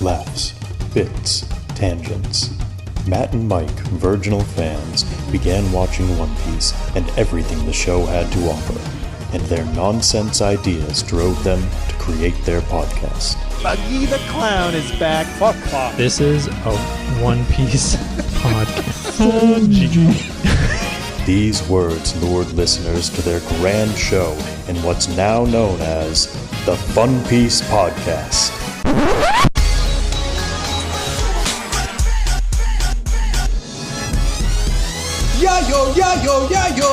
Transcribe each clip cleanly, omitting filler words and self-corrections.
laughs, bits, tangents. Matt and Mike, virginal fans, began watching One Piece and everything the show had to offer, and their nonsense ideas drove them to create their podcast. Buggy the Clown is back. Fuck. This is a One Piece podcast. These words lured listeners to their grand show in what's now known as the Fun Piece Podcast. Yayo, yayo, yayo,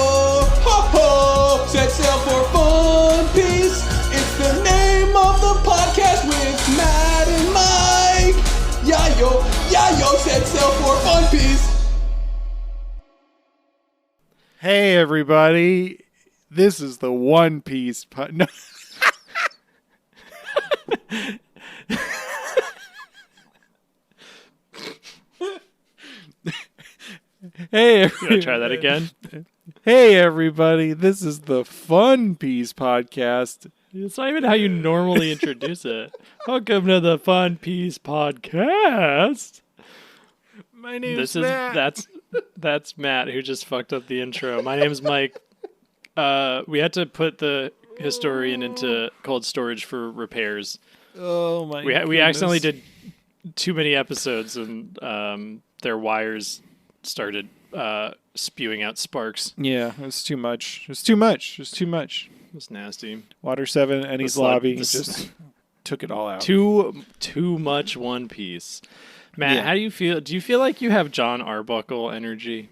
ho ho, set sail for Fun Piece. It's the name of the podcast with Matt and Mike. Yayo, yayo, set sail for Fun Piece. Hey, everybody. This is the One Piece no. Hey, You want to try that again? Hey, everybody. This is the Fun Piece Podcast. It's not even how you normally introduce it. Welcome to the Fun Piece Podcast. My name is Matt. That's Matt who just fucked up the intro. My name's Mike. We had to put the historian into cold storage for repairs. Oh, my We accidentally did too many episodes, and their wires started spewing out sparks. Yeah, it was too much. It was too much. It was nasty. Water 7, Ennie's Lobby just took it all out. Too much One Piece. Matt, Yeah. how do you feel? Do you feel like you have John Arbuckle energy?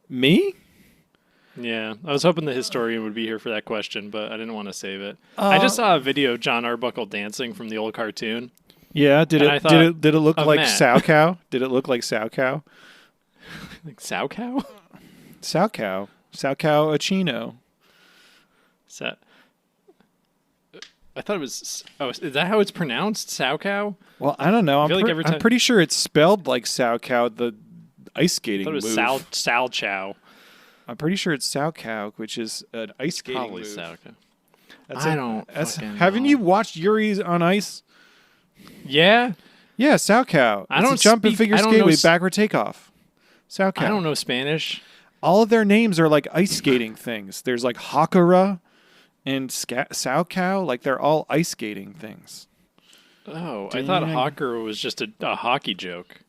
Me? Yeah, I was hoping the historian would be here for that question, but I didn't want to save it. I just saw a video of John Arbuckle dancing from the old cartoon. Yeah, did And I it thought did it look of like Matt. Sow Cow? Did it look like Sow Cow? Like Sow Cow? Sow Cow. Sow Cow Accino. I thought it was. Oh, is that how it's pronounced? Sow Cow? Well, I don't know. feel like every I'm time- pretty sure it's spelled like Sow Cow, the ice I skating thought it was move. Sal Chow. I'm pretty sure it's Sow Cow, which is an ice skating Probably move. Sow Cow. That's I it. don't That's, fucking haven't know. you watched Yuri's on Ice? Yeah, Yeah, Sow Cow. I It's don't a jump and speak- figure I don't skate know with s- backward takeoff. Sow Cow. I don't know Spanish. All of their names are like ice skating things. There's like Hakura and Sow Cow. Like they're all ice skating things. Oh, I thought Dang. Hawker was just a hockey joke.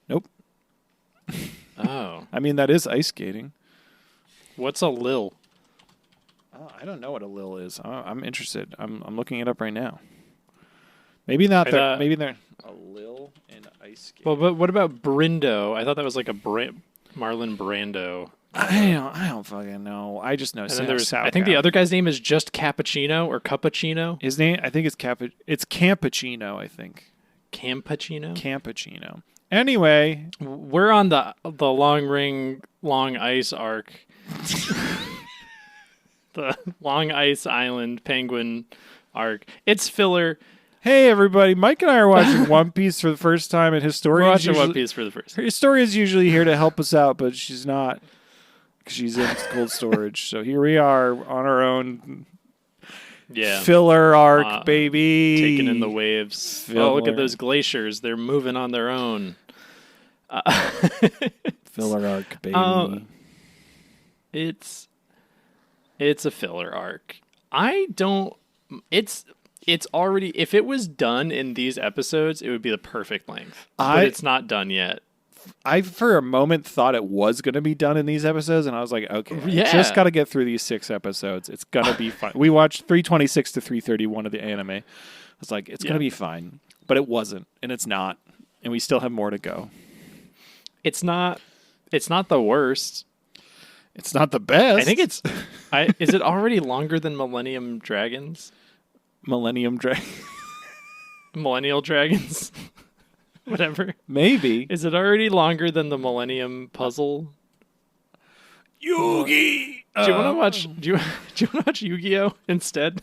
Nope. Oh, I mean, that is ice skating. what's a lil? Oh, I don't know what a lil is. I'm interested. I'm looking it up right now. Maybe not. Maybe they're a lil and ice skating. Well, but what about Brindo? I thought that was like a Marlon Brando. I don't fucking know. I just know. And then there's, Sow I think the Cow. other guy's name is just Cappuccino or Cappuccino. His name, I think it's It's Campachino. I think Campachino. Campachino. Anyway, We're on the long ice arc. The Long Ice Island Penguin arc. It's filler. hey everybody, Mike and I are watching One Piece for the first time, and We're historians watching usually, One Piece for the first. Historia's usually here to help us out, but she's not because she's in cold storage. So here we are on our own Yeah. filler arc, baby. Taking in the waves. Oh, look Filler. at those glaciers. They're moving on their own. Filler arc, baby. It's a filler arc. It's already, if it was done in these episodes, it would be the perfect length. But it's not done yet. I for a moment thought it was going to be done in these episodes, and I was like, okay, Yeah. just got to get through these 6 episodes. It's going to be fine. We watched 326 to 331 of the anime. I was like, it's going to be fine. But it wasn't, and it's not. And we still have more to go. It's not the worst. It's not the best. I think it's, is it already longer than Millennium Dragons? Millennium Dragon. Millennial Dragons? Whatever. Maybe. Is it already longer than the Millennium Puzzle? Yugi. Do you want to watch? Do you want to watch Yu-Gi-Oh instead?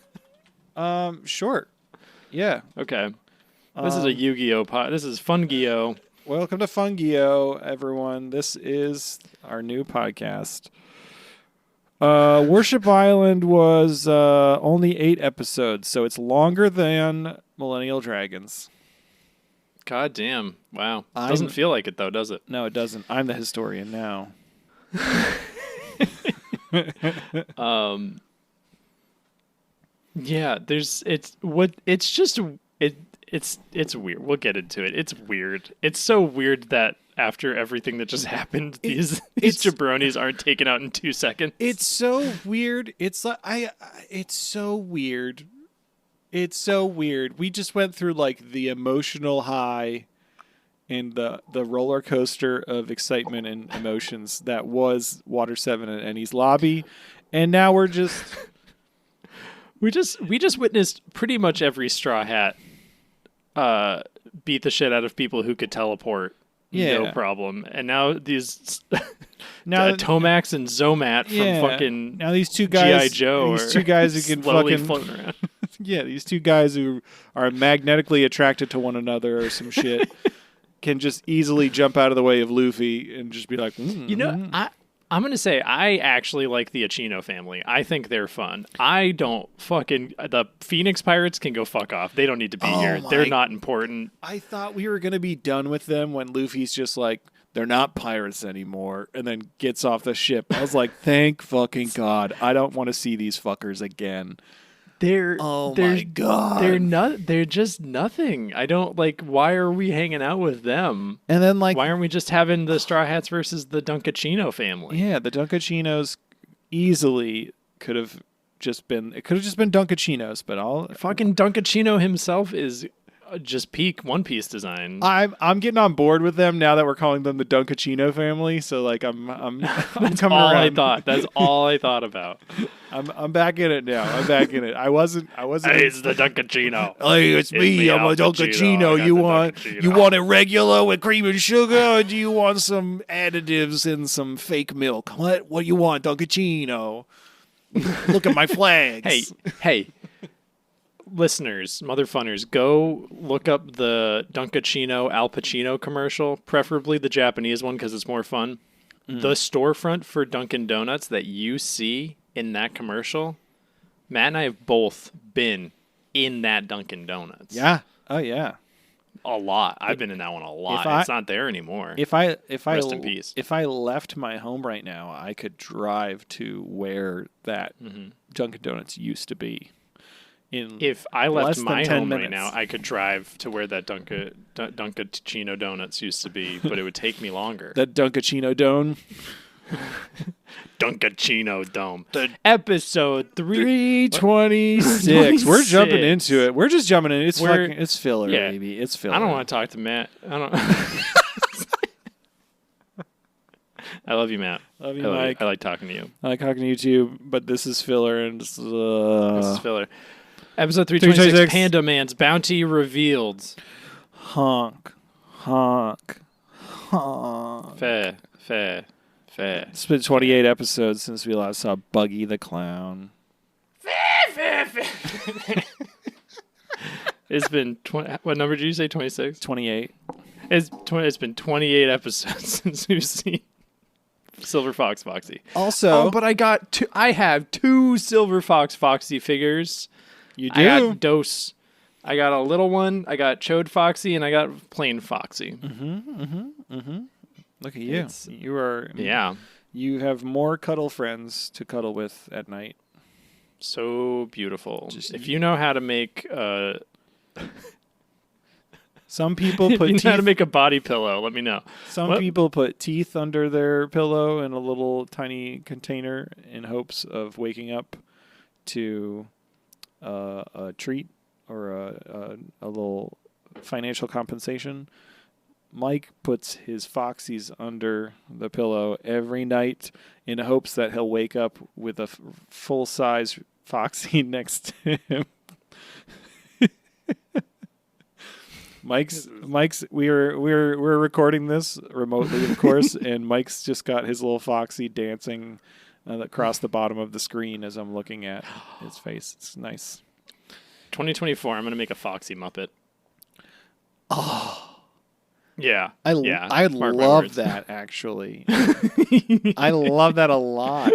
Sure. Yeah. Okay. This is a Yu-Gi-Oh pod. This is Fun-Gi-Oh. Welcome to Fungio, everyone. This is our new podcast. Worship Island was only 8 episodes, so it's longer than Millennial Dragons. God damn. Wow. Doesn't feel like it, though, does it? No, it doesn't. I'm the historian now. Yeah, it's weird. We'll get into it. It's weird. It's so weird that after everything that just happened, these jabronis aren't taken out in 2 seconds. It's so weird. It's like it's so weird. It's so weird. We just went through like the emotional high and the roller coaster of excitement and emotions that was Water 7 and Ennie's Lobby, and now we're just we just witnessed pretty much every Straw Hat beat the shit out of people who could teleport. Yeah. No problem. And now these now Tomax and Zomat from fucking now these two guys, G.I. Joe, these two guys who can slowly fucking floating around. Yeah, these two guys who are magnetically attracted to one another or some shit can just easily jump out of the way of Luffy and just be like, You know, I'm going to say I actually like the Accino family. I think they're fun. I don't the Phoenix Pirates can go fuck off. They don't need to be here. They're not important. I thought we were going to be done with them when Luffy's just like, they're not pirates anymore, and then gets off the ship. I was like, thank fucking God. I don't want to see these fuckers again. My God. They're just nothing. I don't why are we hanging out with them? And then why aren't we just having the Straw Hats versus the DunkAccino family? Yeah, the DunkAccinos easily could have just been DunkAccinos, but all fucking DunkAccino himself is just peak One Piece design. I'm getting on board with them now that we're calling them the DunkAccino family. So I'm That's coming all around. I thought. That's all I thought about. I'm back in it now. I'm back in it. I wasn't. Hey, it's the DunkAccino. Hey, it's me. I'm a DunkAccino. You want it regular with cream and sugar, or do you want some additives and some fake milk? What do you want, DunkAccino? Look at my flags. Hey. Listeners, motherfunners, go look up the DunkAccino Al Pacino commercial, preferably the Japanese one because it's more fun. The storefront for Dunkin' Donuts that you see in that commercial, Matt and I have both been in that Dunkin' Donuts. Yeah. Oh yeah. A lot. I've been in that one a lot. It's not there anymore. Rest in peace. If I left my home right now, I could drive to where that Dunkin' Donuts used to be. If I left my home minutes. right now, I could drive to where that DunkAccino Donuts used to be, but it would take me longer. That DunkAccino Dome. DunkAccino Dome. Episode 326. We're jumping into it. We're just jumping in. It's filler, yeah. baby. It's filler. I don't want to talk to Matt. I don't. I love you, Matt. Love you, Mike. I like talking to you. I like talking to you too, but this is filler and This is filler. Episode 326, Panda Man's bounty revealed. Honk. Fair. It's been 28 episodes since we last saw Buggy the Clown. It's been what number did you say? 26? 28. It's been 28 episodes since we've seen Silver Fox Foxy. Also, but I have 2 Silver Fox Foxy figures. You do? I got Dose. I got a little one. I got Chode Foxy, and I got plain Foxy. Look at you. You are. Yeah. You have more cuddle friends to cuddle with at night. So beautiful. If you know how to make some people put how to make a body pillow, let me know. Some people put teeth under their pillow in a little tiny container in hopes of waking up to a treat or a little financial compensation. Mike puts his Foxies under the pillow every night in hopes that he'll wake up with a full-size Foxy next to him. Mike's we're recording this remotely, of course, and Mike's just got his little Foxy dancing across the bottom of the screen as I'm looking at his face. It's nice. 2024, I'm going to make a Foxy Muppet. Oh. Yeah. I love that, actually. I love that a lot.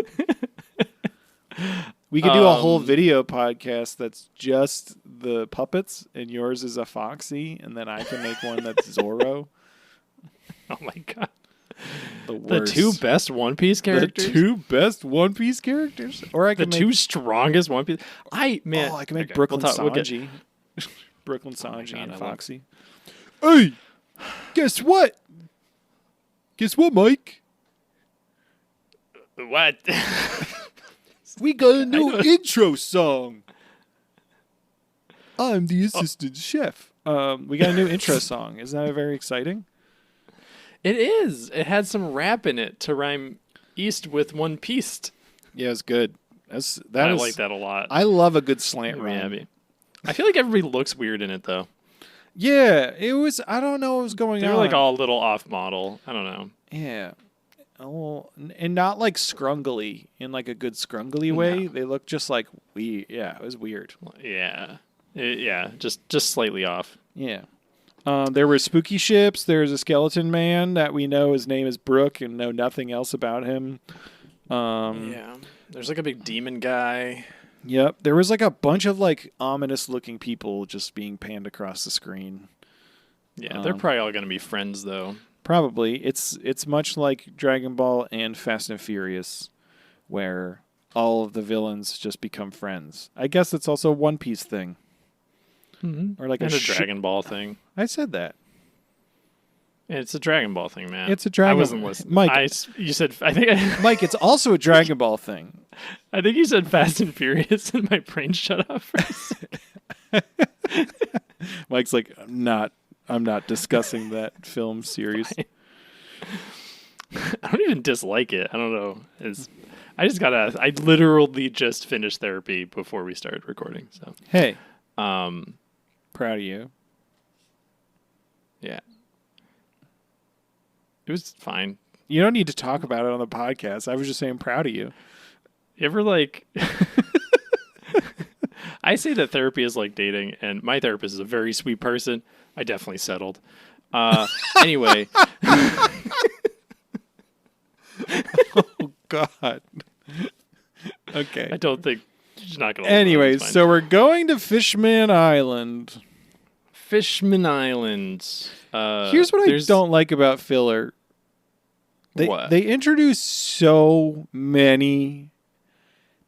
We could do a whole video podcast that's just the puppets, and yours is a Foxy, and then I can make one that's Zorro. Oh my god. The two best One Piece characters? The two best One Piece characters? Or I can two strongest One Piece. I can make Brooklyn Sanji. Brooklyn Sanji and Foxy. Hey, guess what? Guess what, Mike? What? We got a new intro song. I'm the assistant chef. We got a new intro song. Isn't that very exciting? It is. It had some rap in it to rhyme east with One Piece. Yeah, it's good. I like that a lot. I love a good slant rhyme. I feel like everybody looks weird in it, though. Yeah, it was. I don't know what was going on. They're like all a little off model. I don't know. Yeah. Oh, and not like scrungly in like a good scrungly way. No. They look just like it was weird. Yeah. Just slightly off. Yeah. There were spooky ships. There's a skeleton man that we know his name is Brook and know nothing else about him. Yeah. There's like a big demon guy. Yep. There was like a bunch of like ominous looking people just being panned across the screen. Yeah, they're probably all going to be friends though. Probably. It's much like Dragon Ball and Fast and Furious, where all of the villains just become friends. I guess it's also a One Piece thing. Mm-hmm. Or like a Dragon Ball thing. I said that. It's a Dragon Ball thing, man. It's a Dragon. I wasn't listening. Mike, you said. I think. Mike, it's also a Dragon Ball thing. I think you said Fast and Furious, and my brain shut off for a second. Mike's like, I'm not discussing that film series. I don't even dislike it. I don't know. I literally just finished therapy before we started recording. So hey, proud of you. Yeah. It was fine. You don't need to talk about it on the podcast. I was just saying proud of you. You ever like... I say that therapy is like dating, and my therapist is a very sweet person. I definitely settled. Anyway. Oh, God. Okay. I don't think... She's not gonna. Anyway, so we're going to Fishman Island. Fishman Island. Here's what I don't like about filler. They introduce so many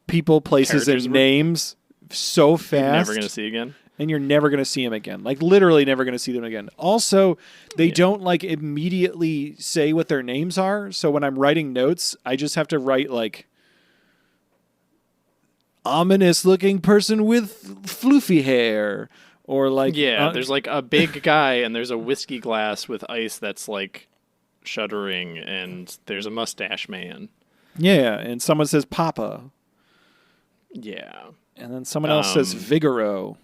people, places, and names so fast. You're never going to see again. And you're never going to see them again. Like, literally never going to see them again. Also, they don't, like, immediately say what their names are. So when I'm writing notes, I just have to write, like, ominous-looking person with floofy hair. Or, like... Yeah, there's, like, a big guy, and there's a whiskey glass with ice that's, like, shuddering, and there's a mustache man. Yeah, and someone says Papa. Yeah. And then someone else says Vigoro.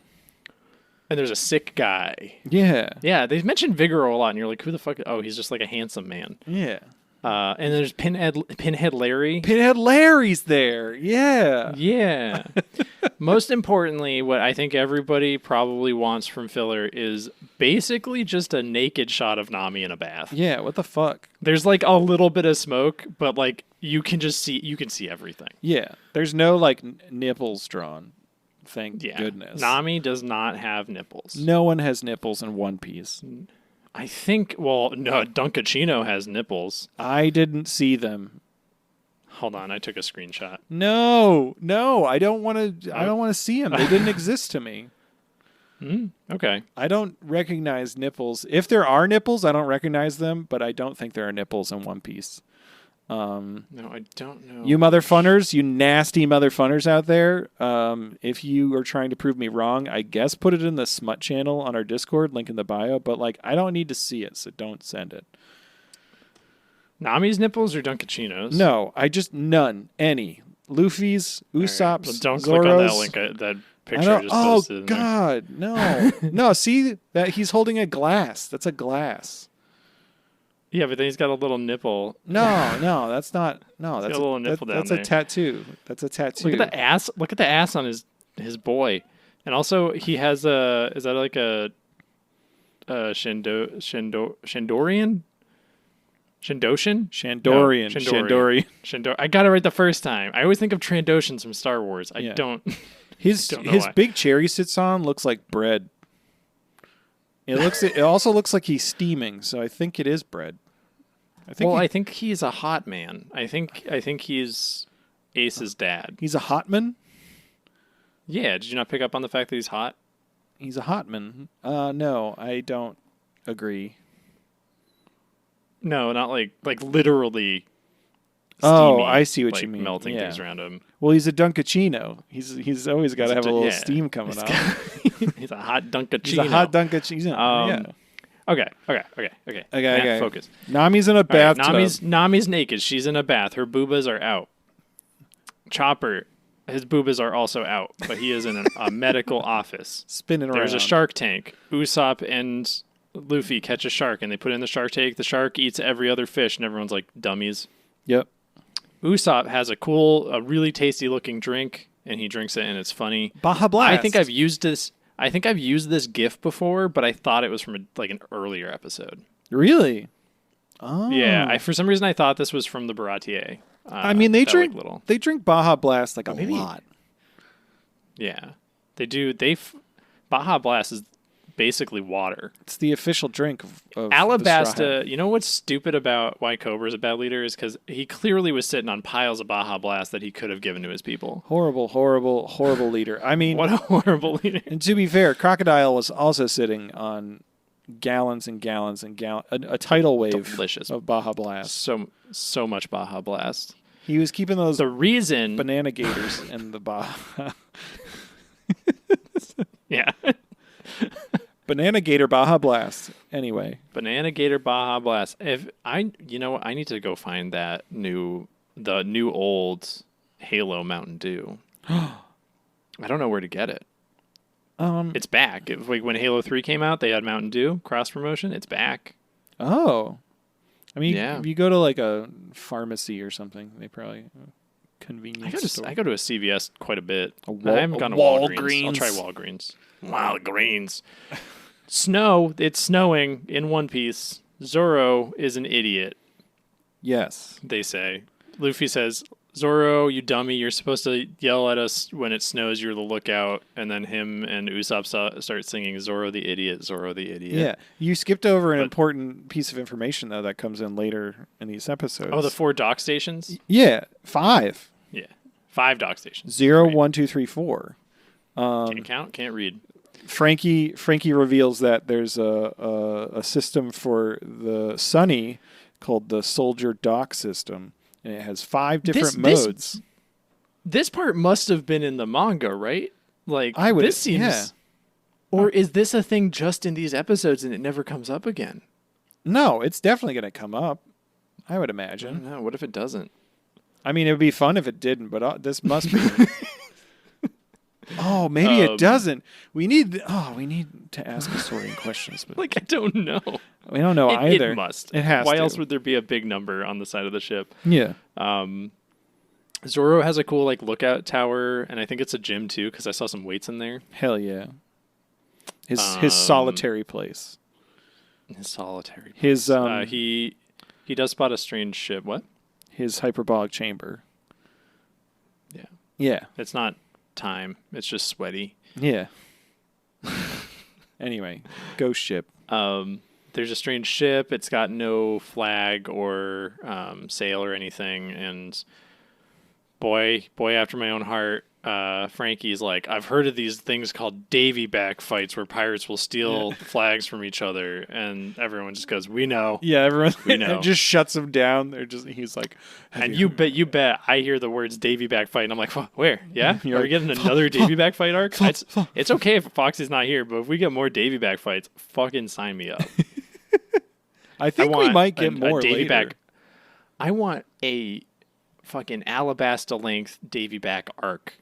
And there's a sick guy. Yeah. Yeah, they mentioned Vigoro a lot, and you're like, who the fuck? Oh, he's just like a handsome man. Yeah. And there's Pinhead Larry. Pinhead Larry's there. Yeah. Yeah. Most importantly, what I think everybody probably wants from filler is basically just a naked shot of Nami in a bath. Yeah, what the fuck? There's like a little bit of smoke, but like you can see everything. Yeah. There's no like nipples drawn. Thank goodness. Nami does not have nipples. No one has nipples in One Piece. I think, no, DunkAccino has nipples. I didn't see them. Hold on, I took a screenshot. No, I don't want to. I don't want to see them. They didn't exist to me. Okay. I don't recognize nipples. If there are nipples, I don't recognize them. But I don't think there are nipples in One Piece. No, I don't know. You motherfunners, you nasty motherfunners out there. If you are trying to prove me wrong, I guess put it in the smut channel on our Discord, link in the bio. But like, I don't need to see it, so don't send it. Nami's nipples or DunkAccino's? No, none. Any. Luffy's, Usopp's, well, don't Zoro's. click on that link. That picture I just posted. Oh God, no, no. See that he's holding a glass. That's a glass. Yeah, but then he's got a little nipple. No, that's not. No, that's a little nipple down there. That's a tattoo. That's a tattoo. Look at the ass. Look at the ass on his boy. And also, he has is that like a Shandorian? Shandoshan? Shandorian. No, Shandorian. I got it right the first time. I always think of Trandoshans from Star Wars. I don't. His don't know his why. big chair he sits on looks like bread. It also looks like he's steaming, so I think it is bread. I think he's a hot man. I think he's Ace's dad. He's a hotman. Yeah, did you not pick up on the fact that he's hot? He's a hotman. No, I don't agree. No, not like literally. Oh, Steamy, I see what like you mean. Melting Yeah. things around him. Well, he's a DunkAccino. He's always got to have a little steam coming out. He's a hot DunkAccino. He's a hot DunkAccino. Yeah. Okay. Matt, focus. Nami's in a All right, bathtub. Nami's naked. She's in a bath. Her boobas are out. Chopper, his boobas are also out, but he is in a medical office. Spinning around. There's a shark tank. Usopp and Luffy catch a shark, and they put it in the shark tank. The shark eats every other fish, and everyone's like, dummies. Yep. Usopp has a really tasty looking drink, and he drinks it, and it's funny. Baja Blast. I think I've used this GIF before, but I thought it was from an earlier episode. Really? Oh. Yeah, for some reason I thought this was from the Baratier. I mean, they drink little. they drink Baja Blast like a maybe- lot. Yeah, they do. Baja Blast is basically water. It's the official drink of the Straw Alabasta, Hat. you know what's stupid about why Cobra's a bad leader is because he clearly was sitting on piles of Baja Blast that he could have given to his people. Horrible, horrible, horrible leader. I mean, What a horrible leader. and to be fair, Crocodile was also sitting on gallons and gallons and gallons, a tidal wave Delicious. of Baja Blast. So much Baja Blast. He was keeping those The reason... banana gators in the Baja. Yeah. Banana Gator Baja Blast. Anyway. Banana Gator Baja Blast. I need to go find the new old Halo Mountain Dew. I don't know where to get it. It's back. When Halo 3 came out, they had Mountain Dew cross promotion. It's back. Oh. I mean, Yeah. if you go to like a pharmacy or something, they probably convenience store. I go to a CVS quite a bit. I Wal- haven't gone to Walgreens. Walgreens. I'll try Walgreens. Walgreens. Snow. It's snowing in One Piece. Zoro is an idiot, Yes. they say. Luffy says, Zoro, you dummy, you're supposed to yell at us when it snows, you're the lookout. And then him and Usopp start singing, Zoro the idiot, Zoro the idiot. Yeah. You skipped over an important piece of information, though, that comes in later in these episodes. Oh, the 4 dock stations? Yeah. 5. Yeah. 5 dock stations. 0, Right. 1, 2, 3, 4. Can't count, can't read. Frankie reveals that there's a system for the Sunny called the Soldier Dock System, and it has 5 different modes. This part must have been in the manga, right? Like, I would. this seems... Yeah. Or is this a thing just in these episodes and it never comes up again? No, it's definitely going to come up. I would I don't imagine. know. What if it doesn't? I mean, it would be fun if it didn't, but this must be. Oh, maybe it doesn't. We need to ask historian questions, but Like, I don't know. we don't know either. It must. It has Why to. else would there be a big number on the side of the ship? Yeah. Zoro has a cool, lookout tower, and I think it's a gym, too, because I saw some weights in there. Hell yeah. His solitary place. His solitary. His He does spot a strange ship. What? his hyperbolic chamber. Yeah. Yeah. It's not time. It's just sweaty. Yeah. Anyway, ghost ship. There's a strange ship. It's got no flag or sail or anything. And boy after my own heart, Frankie's like, I've heard of these things called Davy back fights where pirates will steal flags from each other, and everyone just goes, "We know." Yeah, everyone We know. just shuts him down. He's like, And you bet I hear the words Davy back fight, and I'm like, where? Yeah? You're Are we getting another Davy back fight arc? It's okay if Foxy's not here, but if we get more Davy back fights, fucking sign me up. I think we might get more Davy later. back. I want a fucking Alabasta length Davy back arc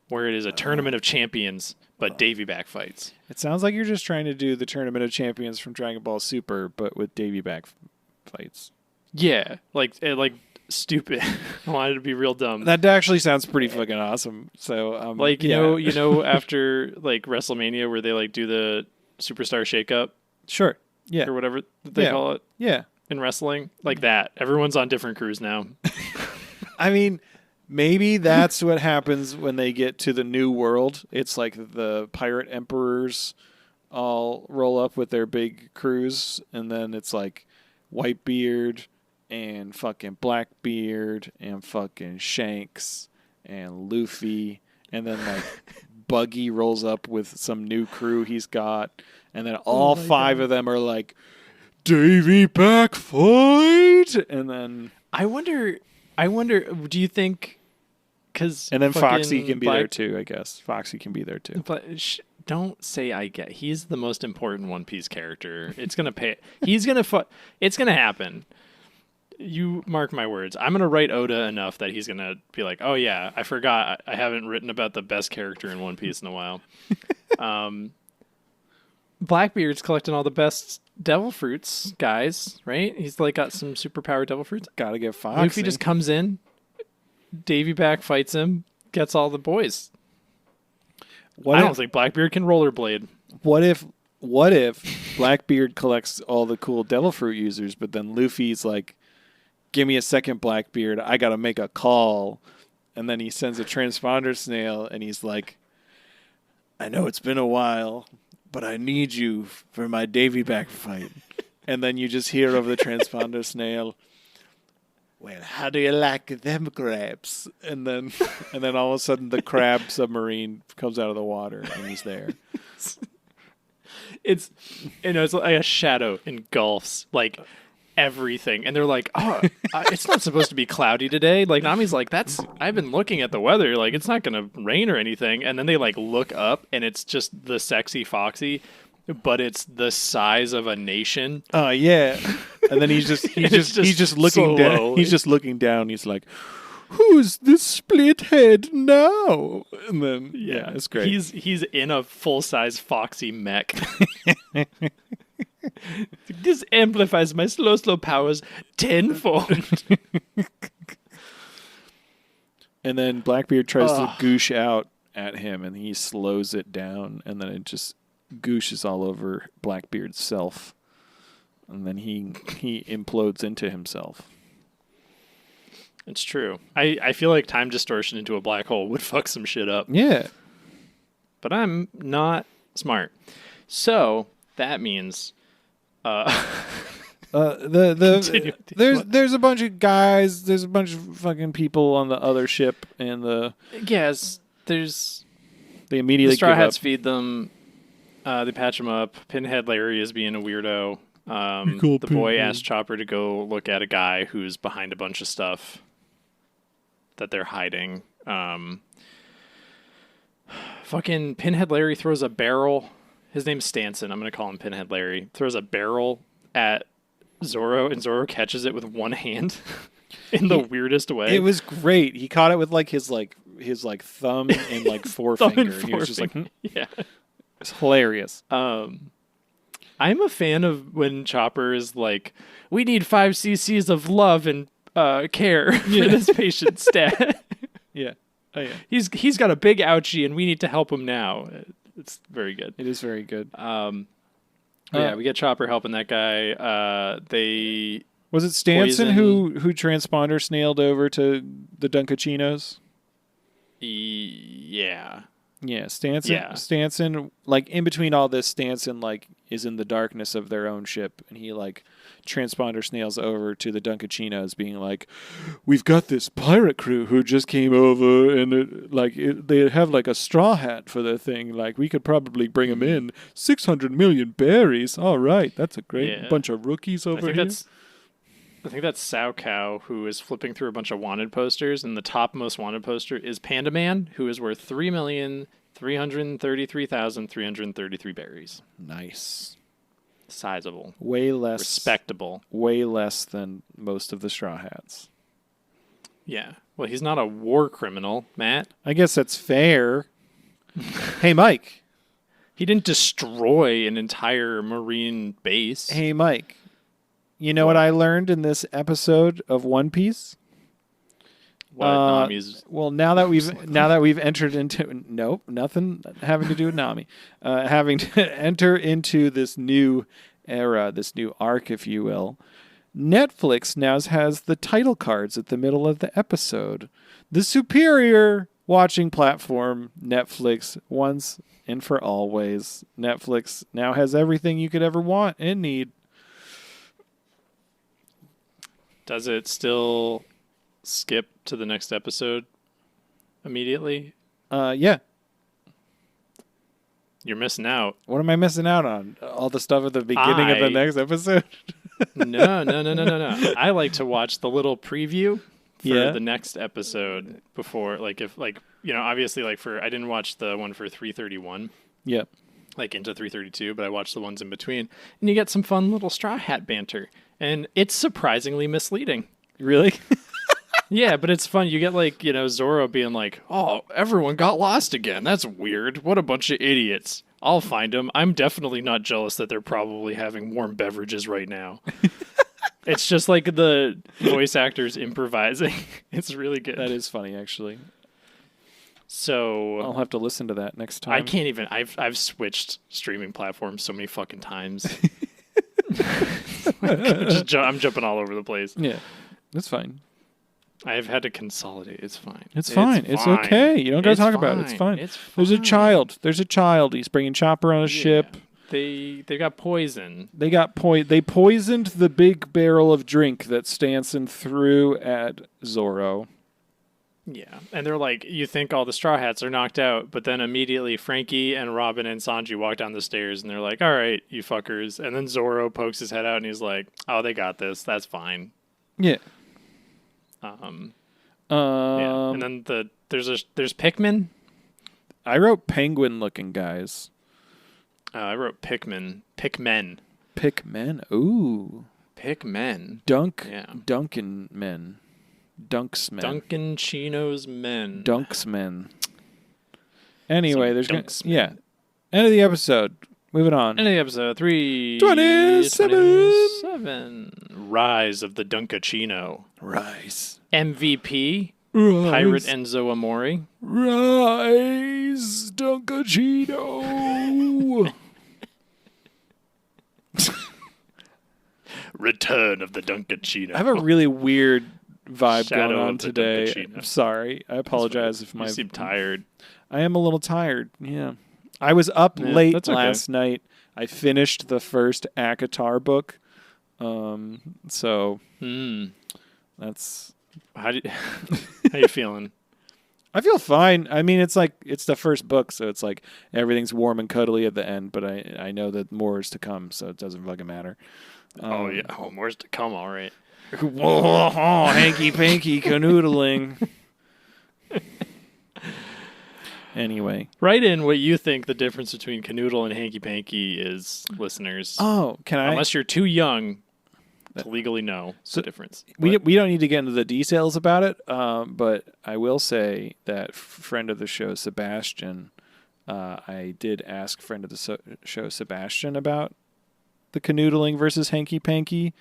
where it is a tournament of champions, but Davy back fights. It sounds like you're just trying to do the Tournament of Champions from Dragon Ball Super, but with Davy back fights. Yeah, like stupid. I wanted to be real dumb. That actually sounds pretty fucking awesome. So, you know, after WrestleMania where they do the Superstar Shakeup sure, yeah, or whatever they call it. yeah. in wrestling? Like that. Everyone's on different crews now. I mean, maybe that's what happens when they get to the new world. It's like the pirate emperors all roll up with their big crews, and then it's like Whitebeard and fucking Blackbeard and fucking Shanks and Luffy, and then like Buggy rolls up with some new crew he's got, and then all five of them are like, Davy back fight, and then I wonder. Do you think? And then Foxy can be there too. I guess Foxy can be there too. But don't say I get. He's the most important One Piece character. It's gonna pay. He's gonna. It's gonna happen. You mark my words. I'm gonna write Oda enough that he's gonna be like, "Oh yeah, I forgot. I haven't written about the best character in One Piece in a while." Blackbeard's collecting all the best devil fruits, guys. Right? He's like got some superpowered devil fruits. Gotta get Foxy. Luffy just comes in. Davy back fights him, gets all the boys. I don't think Blackbeard can rollerblade. What if Blackbeard collects all the cool devil fruit users, but then Luffy's like, give me a second, Blackbeard, I gotta make a call. And then he sends a transponder snail, and he's like, I know it's been a while, but I need you for my Davy back fight. And then you just hear over the transponder snail, well, how do you like them crabs? And then all of a sudden the crab submarine comes out of the water and he's there. It's it's like a shadow engulfs like everything, and they're like, oh, it's not supposed to be cloudy today. Like Nami's like, I've been looking at the weather, like it's not gonna rain or anything. And then they like look up, and it's just the sexy Foxy, but it's the size of a nation. Oh yeah. And then he's just looking down. He's just looking down. He's like, who's this split head now? And then yeah, it's great. He's in a full size Foxy mech. This amplifies my slow powers tenfold. And then Blackbeard tries to goosh out at him, and he slows it down, and then it just gooshes all over Blackbeard's self. And then he implodes into himself. It's true. I feel like time distortion into a black hole would fuck some shit up. Yeah. But I'm not smart. So that means there's a bunch of guys, there's a bunch of fucking people on the other ship, and they immediately the Straw give Hats up. feed them. They patch them up. Pinhead Larry is being a weirdo. The boy asks Chopper to go look at a guy who's behind a bunch of stuff that they're hiding. Fucking Pinhead Larry throws a barrel. His name's Stanson. I'm going to call him Pinhead Larry. Throws a barrel at Zoro, and Zoro catches it with one hand in the weirdest way. It was great. He caught it with like his thumb and like forefinger. He was just like, yeah. It's hilarious. I'm a fan of when Chopper is like, we need 5 cc's of love and care for this patient's stat. Yeah. Oh, yeah. He's got a big ouchie, and we need to help him now. It's very good. It is very good. Yeah, we get Chopper helping that guy. Was it Stanson who transponder snailed over to the DunkAccinos? Yeah. Yeah, Stanson, like in between all this, Stanson like is in the darkness of their own ship, and he like transponder snails over to the DunkAccinos, being like, "We've got this pirate crew who just came over, and they have like a straw hat for their thing. Like we could probably bring them in. 600 million berries. All right, that's a great bunch of rookies over here." I think that's Sao Cow, who is flipping through a bunch of wanted posters, and the top most wanted poster is Panda Man, who is worth 3,333,333 berries. Nice. Sizable. Way less. Respectable. Way less than most of the Straw Hats. Yeah. Well, he's not a war criminal, Matt. I guess that's fair. Hey, Mike. He didn't destroy an entire marine base. Hey, Mike. You know what I learned in this episode of One Piece? Well, now that we've entered into nothing having to do with Nami, having to enter into this new era, this new arc, if you will. Netflix now has the title cards at the middle of the episode. The superior watching platform, Netflix, once and for always. Netflix now has everything you could ever want and need. Does it still skip to the next episode immediately? Yeah. You're missing out. What am I missing out on? All the stuff at the beginning of the next episode? No. I like to watch the little preview for the next episode before, obviously, I didn't watch the one for 331. Yep. Into 332, but I watched the ones in between. And you get some fun little Straw Hat banter. And it's surprisingly misleading. Really? Yeah, but it's fun. You get Zorro being like, "Oh, everyone got lost again. That's weird. What a bunch of idiots. I'll find them. I'm definitely not jealous that they're probably having warm beverages right now." It's just like the voice actors improvising. It's really good. That is funny, actually. So I'll have to listen to that next time. I can't even. I've switched streaming platforms so many fucking times. I'm jumping all over the place. Yeah, that's fine. I've had to consolidate. It's fine. It's fine. It's okay. You don't got to talk about it. It's fine. There's a child. He's bringing Chopper on a ship. They got poison. They poisoned the big barrel of drink that Stanson threw at Zorro. Yeah, and they're like, you think all the Straw Hats are knocked out, but then immediately Frankie and Robin and Sanji walk down the stairs, and they're like, "All right, you fuckers." And then Zorro pokes his head out, and he's like, "Oh, they got this. That's fine." Yeah. Yeah. And then there's Pikmin. I wrote penguin-looking guys. I wrote Pikmin. Pikmen. Ooh. Pikmen. Duncan men. Dunksmen. DunkAccino's men. Dunksmen. Anyway, there's Dunksmen. End of the episode. Moving on. End of the episode. 327. Rise of the DunkAccino. Rise. MVP. Rise. Pirate Enzo Amore. Rise, DunkAccino. Return of the DunkAccino. I have a really weird vibe Shadow going on of the today. DunkAccino. I'm sorry. I apologize if You seem tired. I am a little tired. Yeah. I was up late that's okay. last night. I finished the first ACOTAR book. So that's How you feeling? I feel fine. I mean, it's the first book, so it's like everything's warm and cuddly at the end, but I know that more is to come, so it doesn't fucking matter. More's to come, all right. Whoa, hanky-panky canoodling. Anyway. Write in what you think the difference between canoodle and hanky-panky is, listeners. Oh, can I? Unless you're too young to legally know the difference. We don't need to get into the details about it, but I will say that friend of the show, Sebastian, I did ask friend of the show, Sebastian, about the canoodling versus hanky-panky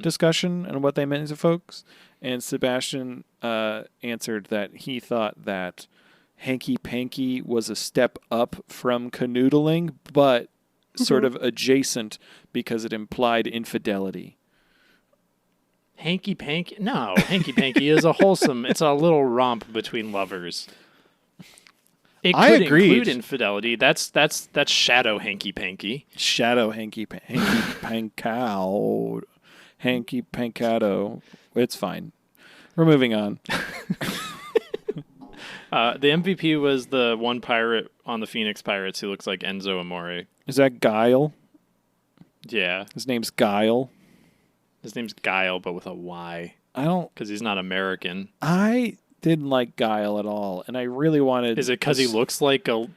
discussion and what they meant to folks. And Sebastian answered that he thought that hanky-panky was a step up from canoodling, but sort of adjacent because it implied infidelity. Hanky-panky? No, hanky-panky is a wholesome, it's a little romp between lovers. It could include infidelity. That's shadow hanky-panky. Shadow hanky-pankow. Hanky-pankado. It's fine. We're moving on. The MVP was the one pirate on the Phoenix Pirates who looks like Enzo Amore. Is that Guile? Yeah. His name's Guile. His name's Guile, but with a Y. Because he's not American. I didn't like Guile at all, and I really wanted... Is it because he looks like a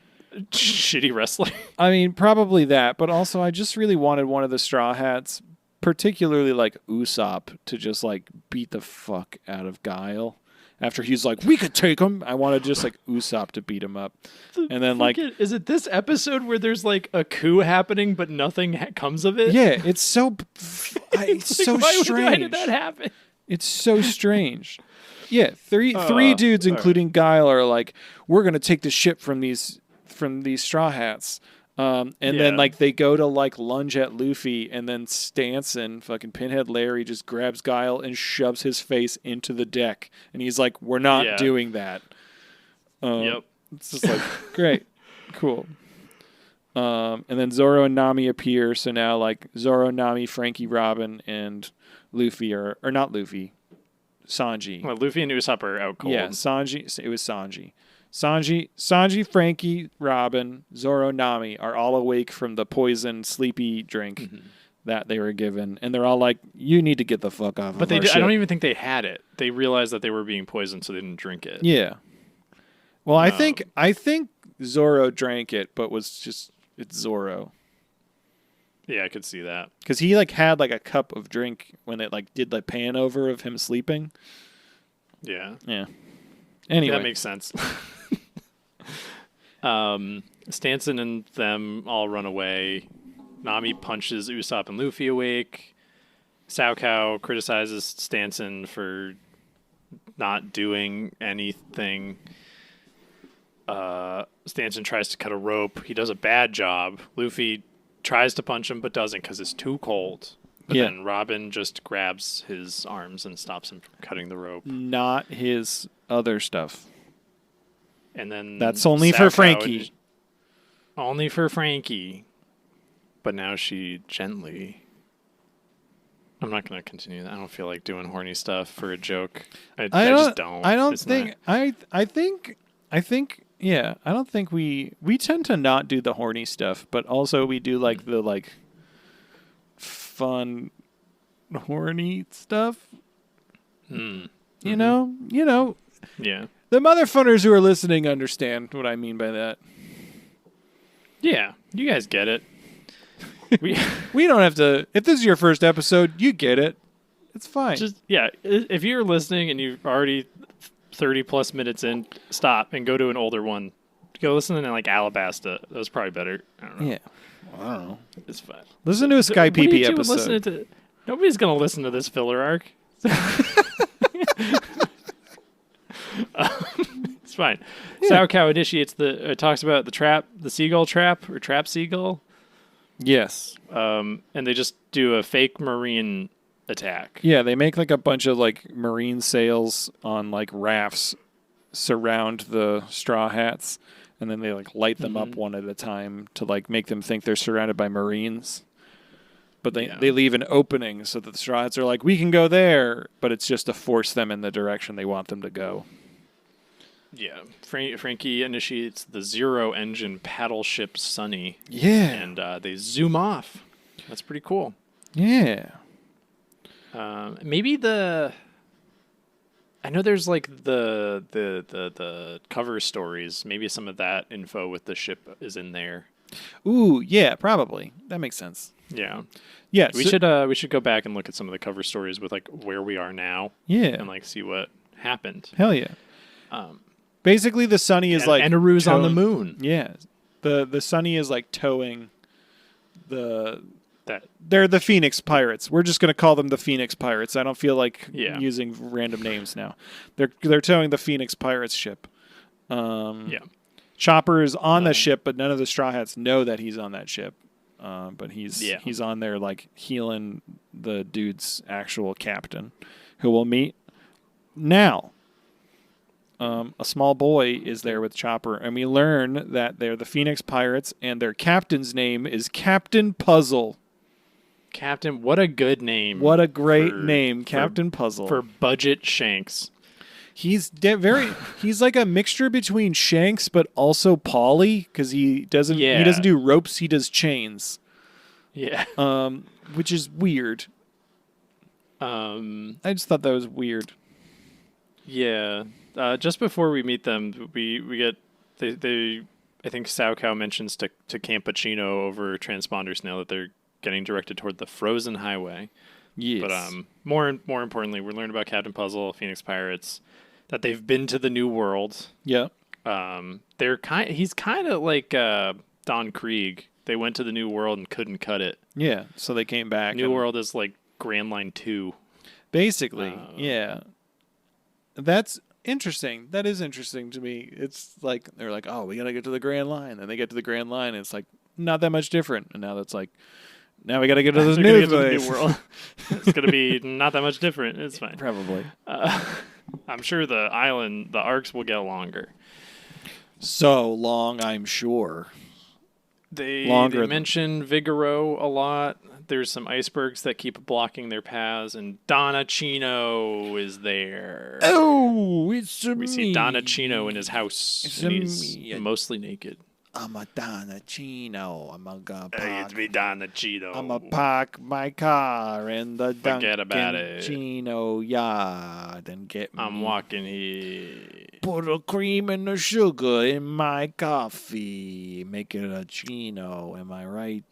shitty wrestler? I mean, probably that, but also I just really wanted one of the Straw Hats, particularly like Usopp, to just like beat the fuck out of Guile. After he's like, we could take him. I wanted just like Usopp to beat him up. And then is it this episode where there's like a coup happening, but nothing comes of it? Yeah, it's so it's so strange. Why did that happen? It's so strange. Yeah, three dudes, including Guile, are like, we're gonna take the ship from these Straw Hats. And then like they go to like lunge at Luffy, and then Stanson, fucking Pinhead Larry, just grabs Guile and shoves his face into the deck, and he's like, "We're not doing that." Yep. It's just like great, cool. And then Zoro and Nami appear, so now like Zoro, Nami, Frankie, Robin, and Luffy or not Luffy, Sanji. Well, Luffy and Usopp are out cold. Yeah, Sanji. It was Sanji. Sanji, Frankie, Robin, Zoro, Nami are all awake from the poison sleepy drink that they were given, and they're all like, "You need to get the fuck off." But I I don't even think they had it. They realized that they were being poisoned, so they didn't drink it. Yeah. Well, I think Zoro drank it, but it's Zoro. Yeah, I could see that because he like had like a cup of drink when it like did the pan over of him sleeping. Yeah. Yeah. Anyway, that makes sense. Stanson and them all run away. Nami punches Usopp and Luffy awake. Sao criticizes Stanson for not doing anything. Stanson tries to cut a rope. He does a bad job. Luffy tries to punch him but doesn't because it's too cold. But then Robin just grabs his arms and stops him from cutting the rope. Not his other stuff. And then that's only for Frankie. Only for Frankie. But now she gently... I'm not going to continue that. I don't feel like doing horny stuff for a joke. I just don't. I don't think... I think... Yeah, I don't think we tend to not do the horny stuff, but also we do like the like fun horny stuff. You know? Yeah. The motherfuckers who are listening understand what I mean by that. Yeah, you guys get it. We don't have to. If this is your first episode, you get it. It's fine. If you're listening and you've already 30 plus minutes in, stop and go to an older one. Go listen to like Alabasta. That was probably better. I don't know. Yeah. I don't know. It's fine. Listen to a Sky PP episode. Nobody's going to listen to this filler arc. It's fine. Yeah. Sao initiates talks about the seagull trap or trap seagull. Yes. And they just do a fake marine attack. Yeah, they make like a bunch of like marine sails on like rafts surround the Straw Hats, and then they like light them up one at a time to like make them think they're surrounded by Marines. But they leave an opening so that the Straw Hats are like, we can go there, but it's just to force them in the direction they want them to go. Yeah. Frankie initiates the zero-engine paddle ship Sunny. Yeah. And they zoom off. That's pretty cool. Yeah. Maybe I know there's like the cover stories. Maybe some of that info with the ship is in there. Ooh, yeah, probably. That makes sense. Yeah. Yeah. We should go back and look at some of the cover stories with like where we are now. Yeah. And like see what happened. Hell yeah. Basically the Sunny is like Enaru's on the moon. Yeah. The Sunny is like towing they're the Phoenix Pirates. We're just going to call them the Phoenix Pirates. I don't feel like using random names now. They're towing the Phoenix Pirates ship. Chopper is on the ship, but none of the Straw Hats know that he's on that ship. But he's on there like healing the dude's actual captain, who we'll meet now. A small boy is there with Chopper, and we learn that they're the Phoenix Pirates, and their captain's name is Captain Puzzle. Captain, what a good name. What a great name, Captain Puzzle. For Budget Shanks. He's he's like a mixture between Shanks but also Pauly, because he doesn't do ropes, he does chains. Yeah. Which is weird. I just thought that was weird. Yeah. Just before we meet them, we get they I think Sao mentions to Campachino over transponder snail that they're getting directed toward the frozen highway. Yes. But more importantly, we're learning about Captain Puzzle, Phoenix Pirates, that they've been to the New World. Yeah. He's kind of like Don Krieg. They went to the New World and couldn't cut it. Yeah, so they came back. New World is like Grand Line 2. Basically, yeah. That's interesting. That is interesting to me. It's like, they're like, oh, we got to get to the Grand Line. And they get to the Grand Line, and it's like, not that much different. And now that's like, now we got to get to this We're new gonna get to the place. new world. It's going to be not that much different. It's fine. Probably. I'm sure the arcs will get longer. So long, I'm sure. They Longer mention Vigoro a lot. There's some icebergs that keep blocking their paths, and Don Accino is there. Oh, it's We see Don Accino in his house, It's and a he's me. mostly naked. I'm a Don Accino. I'm a gonna Hey, it's me, Don Accino. I'm a park my car in the Forget about it. DunkAccino yard and get me. I'm walking here. Put a cream and a sugar in my coffee. Make it a chino. Am I right?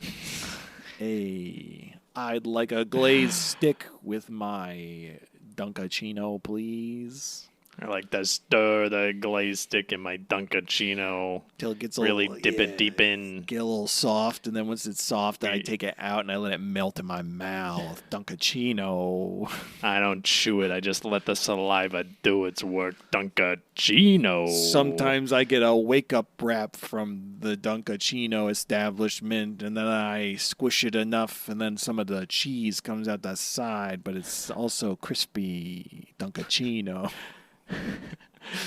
Hey, I'd like a glazed stick with my DunkAccino, please. I like to stir the glazed stick in my DunkAccino. Till it gets a Really little, dip it deep in. Get a little soft, and then once it's soft, then I take it out and I let it melt in my mouth. DunkAccino. I don't chew it. I just let the saliva do its work. DunkAccino. Sometimes I get a wake-up wrap from the DunkAccino establishment, and then I squish it enough, and then some of the cheese comes out the side, but it's also crispy. DunkAccino.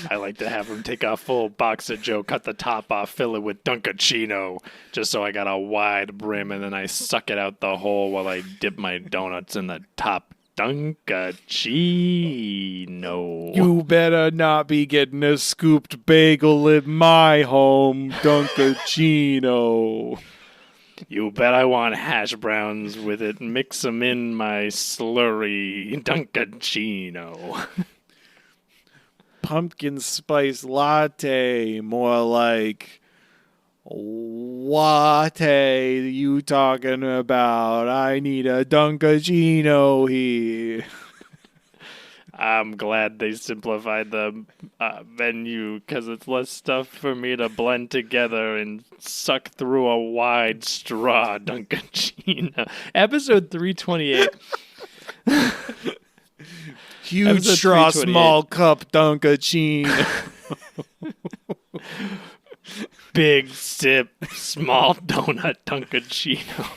I like to have him take a full box of Joe, cut the top off, fill it with DunkAccino, just so I got a wide brim, and then I suck it out the hole while I dip my donuts in the top. DunkAccino. You better not be getting a scooped bagel in my home, DunkAccino. You bet I want hash browns with it. Mix them in my slurry. DunkAccino. Pumpkin spice latte, more like what you talking about? I need a DunkAccino here. I'm glad they simplified the menu because it's less stuff for me to blend together and suck through a wide straw. DunkAccino. Episode 328. Huge Episode straw, 328. small cup, DunkAccino. Big sip, small donut, DunkAccino.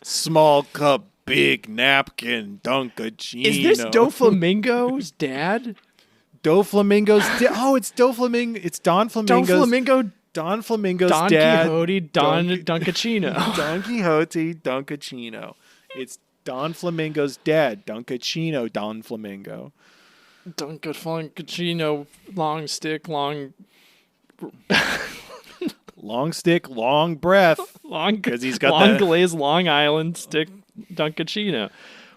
Small cup, big napkin, DunkAccino. Is this Donflamingo's dad? Donflamingo's it's Donflamingo. It's Donflamingo's. Donflamingo, Donflamingo's Don dad. Quixote, DunkAccino. Don Quixote, DunkAccino. It's Don Flamingo's dad, DunkAccino, Don Flamingo. DunkAccino, long stick, long Long stick, long breath. because he's got long that- glazed Long Island stick, DunkAccino.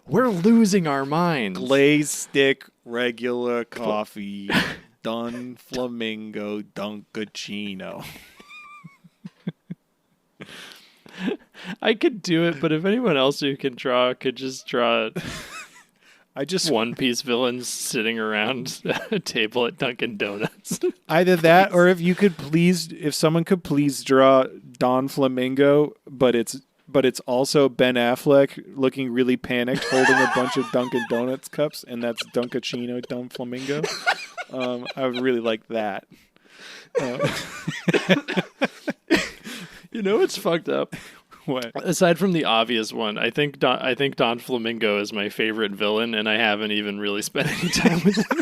We're losing our minds. Glaze stick, regular coffee, Don Flamingo, DunkAccino. I could do it, but if anyone else who can draw could just draw I just One Piece villains sitting around a table at Dunkin' Donuts. either that or if someone could please draw Don Flamingo, but it's also Ben Affleck looking really panicked holding a bunch of Dunkin' Donuts cups, and that's DunkAccino, Don Flamingo. I would really like that. You know what's fucked up? What? Aside from the obvious one, I think Don Flamingo is my favorite villain, and I haven't even really spent any time with him.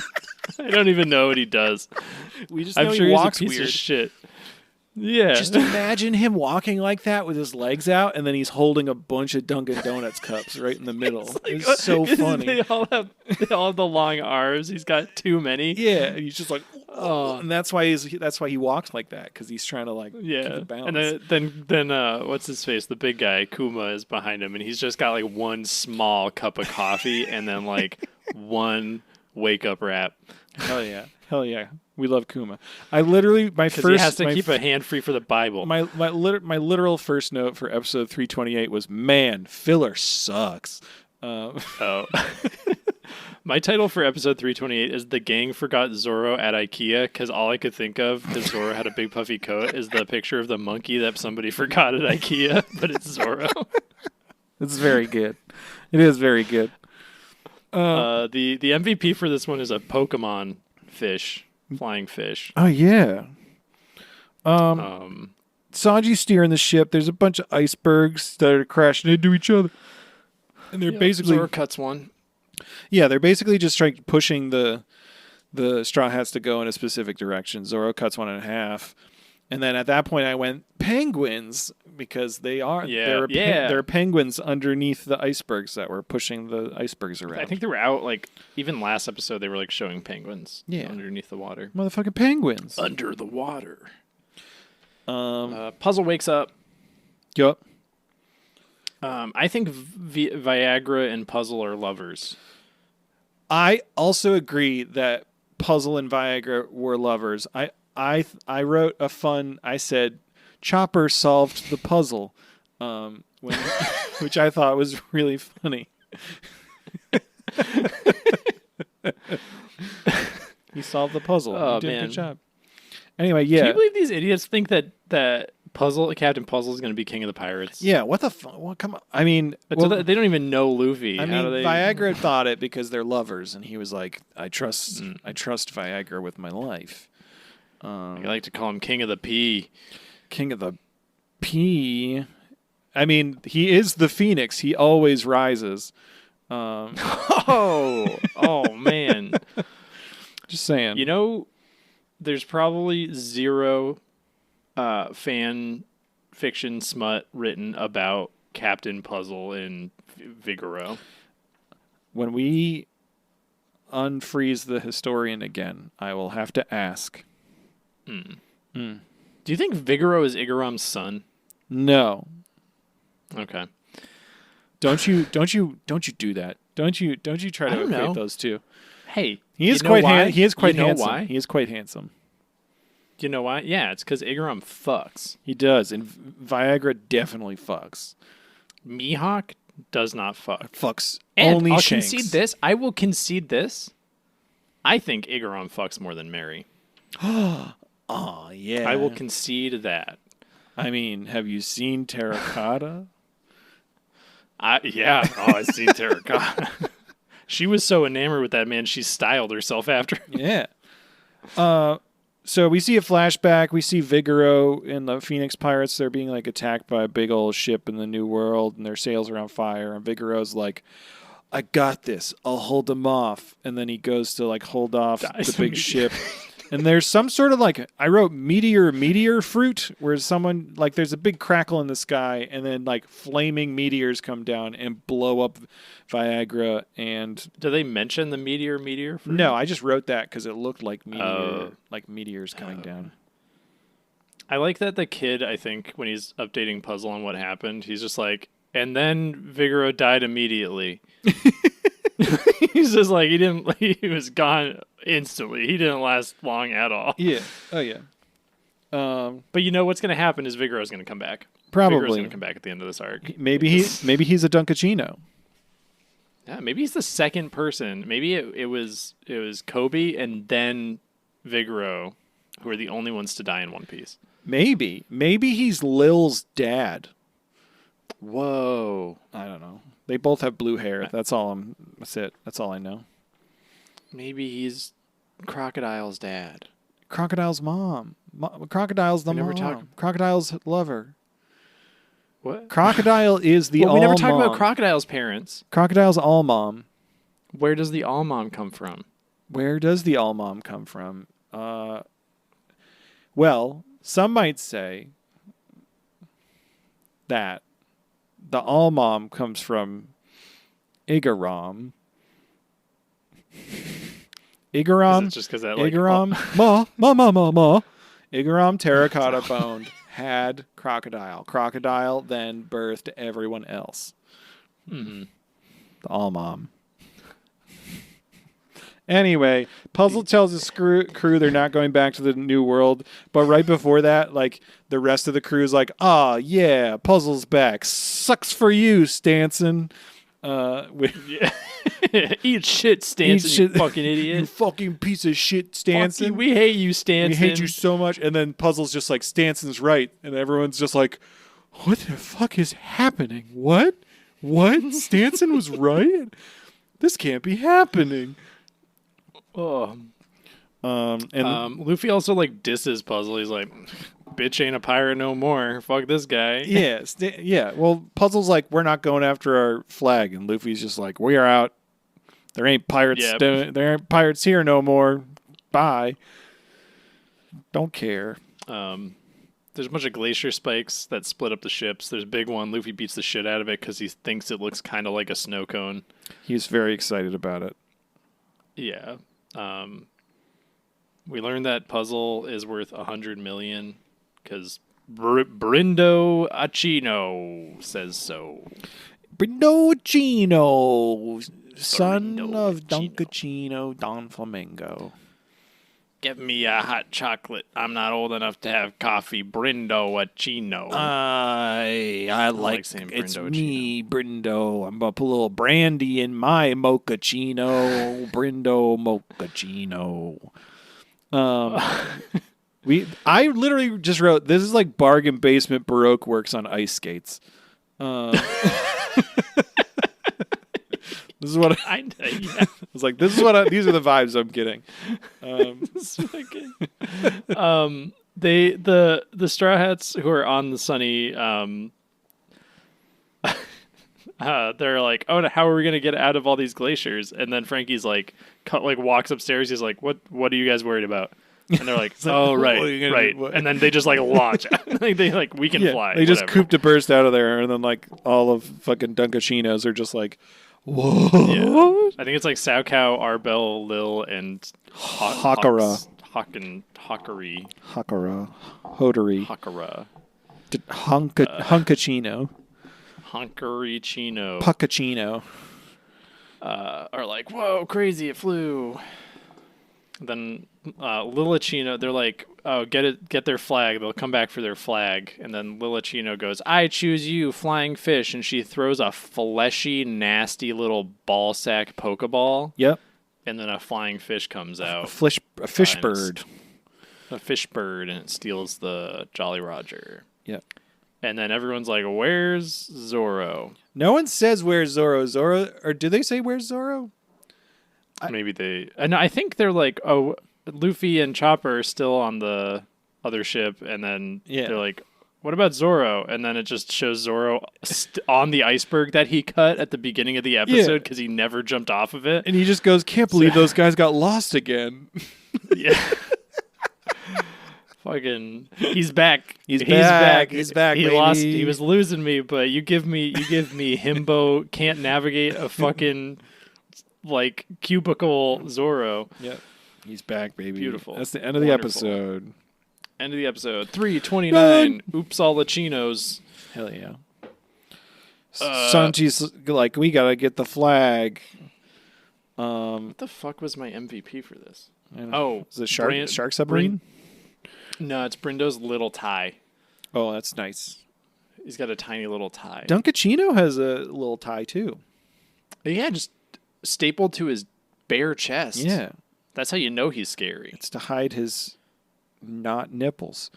I don't even know what he does. We just I'm know sure he he's walks a piece weird. of shit. Yeah. Just imagine him walking like that with his legs out, and then he's holding a bunch of Dunkin' Donuts cups right in the middle. It's so funny. They all have the long arms. He's got too many. Yeah, and he's just like, oh, and that's why he walks like that, because he's trying to like keep Yeah, it balance. and then what's his face? The big guy, Kuma, is behind him, and he's just got like one small cup of coffee and then like one wake up wrap. Hell yeah, we love Kuma. I literally Because he has to keep a hand free for the Bible. my literal first note for episode 328 was, man, filler sucks. Oh. My title for episode 328 is The Gang Forgot Zorro at IKEA, because all I could think of, because Zorro had a big puffy coat, is the picture of the monkey that somebody forgot at IKEA, but it's Zorro. It's very good. It is very good. The MVP for this one is a Pokemon fish, flying fish. Oh yeah. Sanji's steering the ship. There's a bunch of icebergs that are crashing into each other. And they're basically... Zoro cuts one. Yeah, they're basically just pushing the Straw Hats to go in a specific direction. Zoro cuts one in half. And then at that point I went, penguins, because there are penguins underneath the icebergs that were pushing the icebergs around. I think they were out, like, even last episode they were, like, showing penguins underneath the water. Motherfucking penguins. Under the water. Puzzle wakes up. Yup. I think Viagra and Puzzle are lovers. I also agree that Puzzle and Viagra were lovers. I wrote I said, Chopper solved the puzzle, which I thought was really funny. He solved the puzzle. Oh, he did man. a good job. Anyway, yeah. Can you believe these idiots think that Captain Puzzle is going to be king of the pirates? Yeah, what the fuck? Well, come on. I mean... they don't even know Luffy. I mean, Viagra thought it because they're lovers, and he was like, I trust Viagra with my life. I like to call him King of the Pea. King of the Pea. I mean, he is the Phoenix. He always rises. Oh man. Just saying. You know, there's probably zero fan fiction smut written about Captain Puzzle in Figaro. When we unfreeze the historian again, I will have to ask. Do you think Figaro is Igaram's son? No. Okay. Don't you do that? Don't you try to equate those two? Hey, he is quite handsome. Why? He is quite handsome. Do you know why? Yeah, it's because Igaram fucks. He does, and Viagra definitely fucks. Mihawk does not fuck. Fucks and only I'll Shanks. concede this. I will concede this. I think Igaram fucks more than Mary. Oh, yeah. I will concede that. I mean, have you seen Terracotta? Yeah. Oh, I've seen Terracotta. She was so enamored with that man, she styled herself after. Yeah. So we see a flashback. We see Vigoro and the Phoenix Pirates. They're being like attacked by a big old ship in the New World, and their sails are on fire. And Vigoro's like, I got this. I'll hold them off. And then he goes to like hold off the big ship. And there's some sort of like, I wrote meteor fruit, where someone, like there's a big crackle in the sky, and then like flaming meteors come down and blow up Viagra. And do they mention the meteor fruit? No, I just wrote that because it looked like meteors coming down. I like that the kid, I think, when he's updating Puzzle on what happened, he's just like, and then Vigoro died immediately. He's just like, he was gone instantly. He didn't last long at all. Yeah. Oh, yeah. But you know what's going to happen is Vigoro's going to come back. Probably. Vigoro's going to come back at the end of this arc. Maybe he's a DunkAccino. Yeah, maybe he's the second person. Maybe it was Kobe and then Vigoro, who are the only ones to die in One Piece. Maybe he's Lil's dad. Whoa. I don't know. They both have blue hair. That's it. That's all I know. Maybe he's Crocodile's dad. Crocodile's mom. Crocodile's the mom. Crocodile's lover. What? Crocodile is the all mom. We never talked about Crocodile's parents. Crocodile's all mom. Where does the all mom come from? Where does the all mom come from? Well, some might say that the all mom comes from Igaram. Igaram. Just because that like Igaram. Ma. Igaram terracotta boned had Crocodile. Crocodile then birthed everyone else. Mm-hmm. The all mom. Anyway, Puzzle tells his crew they're not going back to the New World, but right before that, like the rest of the crew is like, "Ah, yeah, Puzzle's back. Sucks for you, Stanson." Yeah. Eat shit, Stanson. You fucking idiot. You fucking piece of shit, Stanson. We hate you, Stanson. We hate you so much. And then Puzzle's just like, Stanson's right, and everyone's just like, "What the fuck is happening? What? Stanson was right? This can't be happening." Oh. And Luffy also like disses Puzzle. He's like, "Bitch ain't a pirate no more. Fuck this guy." yeah. Well, Puzzle's like, we're not going after our flag, and Luffy's just like, we are out. There ain't pirates. Yep. There ain't pirates here no more. Bye. Don't care. There's a bunch of glacier spikes that split up the ships. There's a big one. Luffy beats the shit out of it because he thinks it looks kind of like a snow cone. He's very excited about it. Yeah. We learned that Puzzle is worth 100 million because Brindo Accino says so. Brindo Accino, son Brindo of Accino. DunkAccino, Donflamingo. Give me a hot chocolate. I'm not old enough to have coffee. Brindo Accino. I like saying it's Brindo me, Brindo. I'm gonna put a little brandy in my mochaccino. Brindo mochaccino. I literally just wrote, this is like bargain basement Baroque works on ice skates. This is what I was like. This is what these are the vibes I'm getting. The Straw Hats who are on the Sunny, they're like, oh, how are we gonna get out of all these glaciers? And then Frankie's like, walks upstairs. He's like, what are you guys worried about? And they're like, oh, right. And then they just like launch. We can fly. They just whatever. cooped a burst out of there, and then like all of fucking DunkAccinos are just like, whoa. Yeah. I think it's like Saukau, Arbel, Lil, and Hakara. Hockery. Hakara. Hodori. Hakara. Hunkachino. Honkery Chino. Puckachino. Are like, whoa, crazy, it flew. Then Lilachino, they're like, oh, get their flag. They'll come back for their flag. And then Lilachino goes, I choose you, flying fish. And she throws a fleshy, nasty little ball sack Pokeball. Yep. And then a flying fish comes out. A fish bird. A fish bird, and it steals the Jolly Roger. Yep. And then everyone's like, where's Zoro? No one says where's Zoro. Or do they say where's Zoro? Maybe they... And I think they're like, oh, Luffy and Chopper are still on the other ship. And then they're like, what about Zoro? And then it just shows Zoro on the iceberg that he cut at the beginning of the episode because he never jumped off of it. And he just goes, can't believe those guys got lost again. Yeah. Fucking, he's back. He's back. He baby. lost. He was losing me, but you give me himbo can't navigate a fucking like cubicle Zoro. Yep. He's back, baby. Beautiful. That's the end of the episode. End of the episode. 3:29. Oops, all the chinos. Hell yeah. Sanji's like, we gotta get the flag. What the fuck was my MVP for this? Is it Shark Submarine? No, it's Brindo's little tie. Oh, that's nice. He's got a tiny little tie. DunkAccino has a little tie too. Yeah, just stapled to his bare chest. Yeah. That's how you know he's scary. It's to hide his not nipples.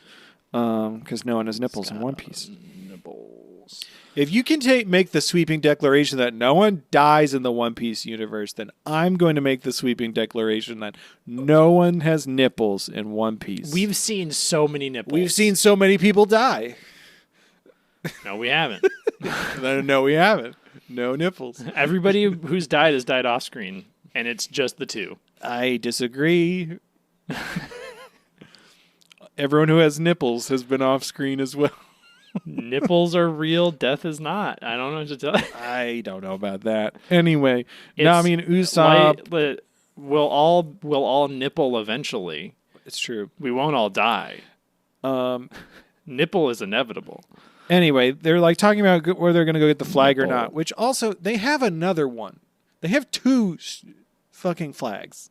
Because no one has nipples in One Piece. Nipples. If you can make the sweeping declaration that no one dies in the One Piece universe, then I'm going to make the sweeping declaration that no one has nipples in One Piece. We've seen so many nipples. We've seen so many people die. No, we haven't. No, we haven't. No nipples. Everybody who's died has died off screen, and it's just the two. I disagree. Everyone who has nipples has been off screen as well. Nipples are real, death is not. I don't know what to tell you. I don't know about that. Anyway, Usopp. We'll all nipple eventually. It's true. We won't all die. Nipple is inevitable. Anyway, they're like talking about where they're going to go get the flag or not, which also, they have another one. They have two fucking flags.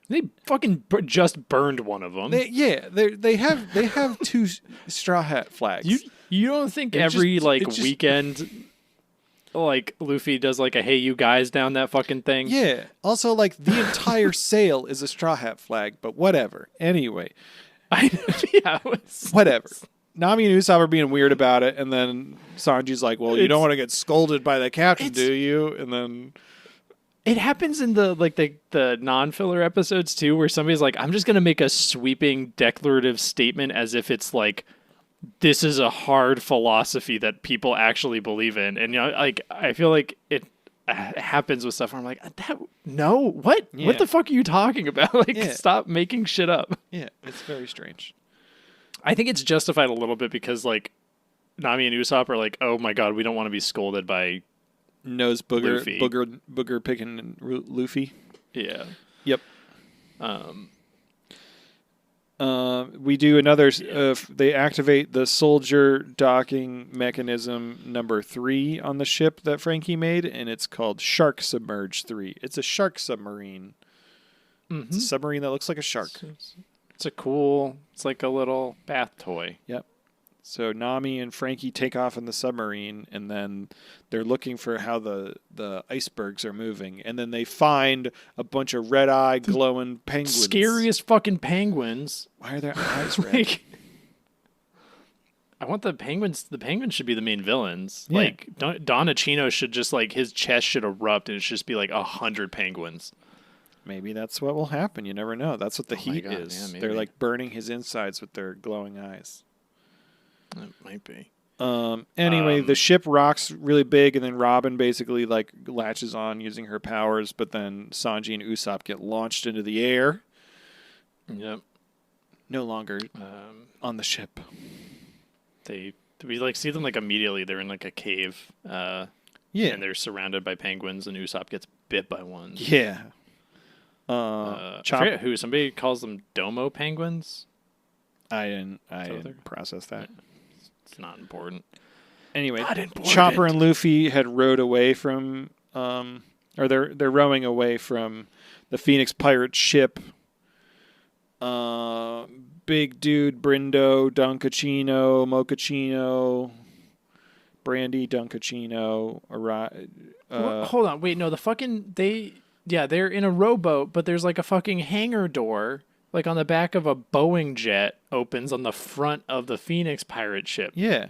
They fucking just burned one of them. They have two Straw Hat flags. You don't think weekend, like Luffy does like a "Hey you guys" down that fucking thing? Yeah. Also, like the entire sail is a Straw Hat flag, but whatever. Anyway, whatever. Nami and Usopp are being weird about it, and then Sanji's like, "Well, you don't want to get scolded by the captain, do you?" And then It happens in the non-filler episodes too, where somebody's like, I'm just going to make a sweeping declarative statement as if it's like, this is a hard philosophy that people actually believe in. And, like, I feel like it happens with stuff where I'm like, no, what? Yeah. What the fuck are you talking about? Like, Yeah. stop making shit up. Yeah, it's very strange. I think it's justified a little bit because, like, Nami and Usopp are like, oh my god, we don't want to be scolded by Nose Luffy. booger picking Luffy. Yeah. Yep. We do another. They activate the soldier docking mechanism number 3 on the ship that Frankie made, and it's called Shark Submerge 3. It's a shark submarine. Mm-hmm. It's a submarine that looks like a shark. It's like a little bath toy. Yep. So Nami and Frankie take off in the submarine, and then they're looking for how the icebergs are moving, and then they find a bunch of red-eye glowing penguins. Scariest fucking penguins. Why are their eyes red? Like, I want the penguins. The penguins should be the main villains. Yeah. Like Don Accino should just like his chest should erupt and it should just be like 100 penguins. Maybe that's what will happen. You never know. That's what the Oh my heat God, is. yeah, They're maybe. like burning his insides with their glowing eyes. It might be. Anyway, the ship rocks really big, and then Robin basically like latches on using her powers, but then Sanji and Usopp get launched into the air. Yep. No longer on the ship. We like see them like immediately. They're in like a cave. Yeah. And they're surrounded by penguins, and Usopp gets bit by one. Yeah. I forget who. Somebody calls them Domo penguins. I didn't process that. It's not important. Anyway, Not important. Chopper and Luffy had rowed away from, or they're rowing away from the Phoenix pirate ship. Big Dude, Brindo, DunkAccino, Mochaccino, Brandy, DunkAccino. Hold on, wait, no, they're in a rowboat, but there's like a fucking hangar door, like on the back of a Boeing jet, opens on the front of the Phoenix pirate ship. Yeah.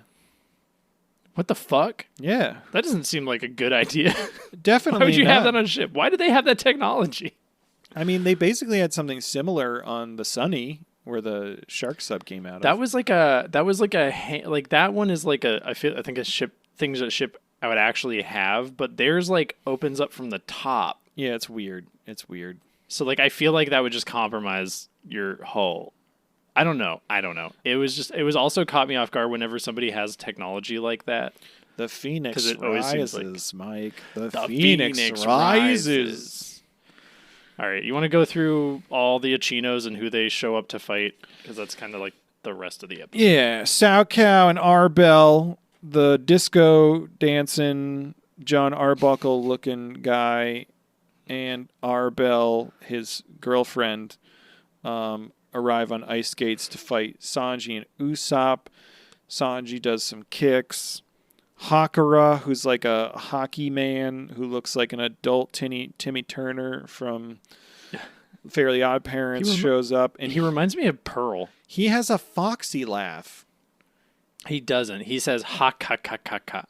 What the fuck? Yeah. That doesn't seem like a good idea. Definitely Why would you have not. that on a ship? Why do they have that technology? I mean, they basically had something similar on the Sunny, where the shark sub came out of. That was like that one is like I think a ship things that ship I would actually have, but theirs like opens up from the top. Yeah, it's weird. It's weird. So like I feel like that would just compromise your hull. I don't know. It was also caught me off guard whenever somebody has technology like that. The Phoenix it always seems rises, Mike. The Phoenix Phoenix rises. rises. All right, you want to go through all the Accinos and who they show up to fight? Because that's kind of like the rest of the episode. Yeah, Sao Cow and Arbel, the disco dancing John Arbuckle looking guy, and Arbel, his girlfriend, arrive on ice skates to fight Sanji and Usopp. Sanji does some kicks. Hakura, who's like a hockey man who looks like an adult Timmy Turner from Fairly Odd Parents, shows up. And He reminds me of Pearl. he has a foxy laugh. He doesn't. He says ha ha ha ha ha.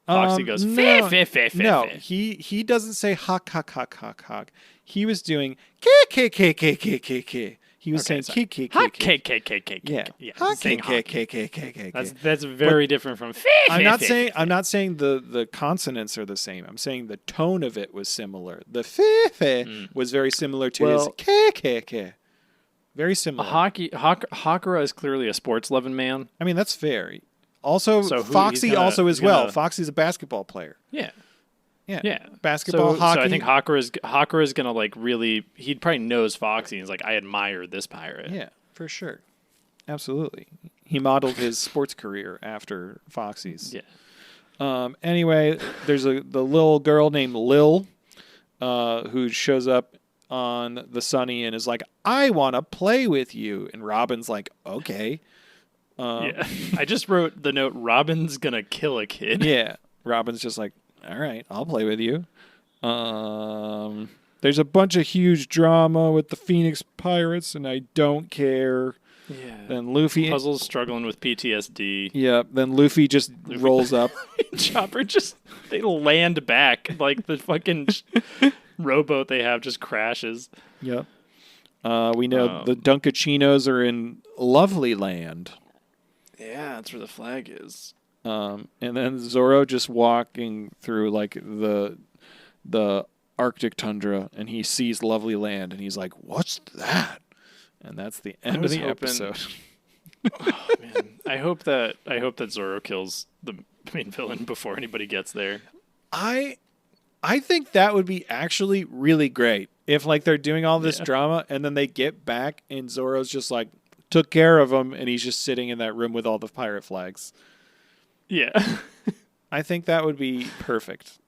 Foxy goes no, fe fe fe fe. No, fe. he doesn't say hawk hawk hawk hawk hawk. He was doing k k k k k k k. He was saying k k Ha k k k. k k k. Yeah, Yeah. ha he's k saying k hockey. k k k k. That's very different from fe fe. I'm not fe, saying fe. I'm not saying the consonants are the same. I'm saying the tone of it was similar. The fe was very similar to his Well- k k k. Very similar. Hakura is clearly a sports loving man. I mean, that's fair. Also, So he's Foxy gonna- also as he's well. gonna- Foxy's a basketball player. Yeah. Yeah. Yeah. Basketball, hockey. So I think Hakura is gonna like really. He probably knows Foxy. And he's like, I admire this pirate. Yeah, for sure. Absolutely. He modeled his sports career after Foxy's. Yeah. Anyway, there's the little girl named Lil who shows up on the Sunny and is like, I want to play with you. And Robin's like, okay. Yeah. I just wrote the note. Robin's gonna kill a kid. Yeah. Robin's just like, all right, I'll play with you. There's a bunch of huge drama with the Phoenix Pirates, and I don't care. Yeah. Then Luffy... Puzzle's struggling with PTSD. Yeah, then Luffy just rolls up. Chopper they land back like the fucking rowboat they have just crashes. Yep. We know the DunkAccinos are in Lovely Land. Yeah, that's where the flag is. And then Zoro just walking through like the Arctic tundra, and he sees Lovely Land, and he's like, "What's that?" And that's the end of the episode. Oh man, I hope that Zoro kills the main villain before anybody gets there. I think that would be actually really great if like they're doing all this drama, and then they get back, and Zoro's just like took care of him, and he's just sitting in that room with all the pirate flags. Yeah. I think that would be perfect.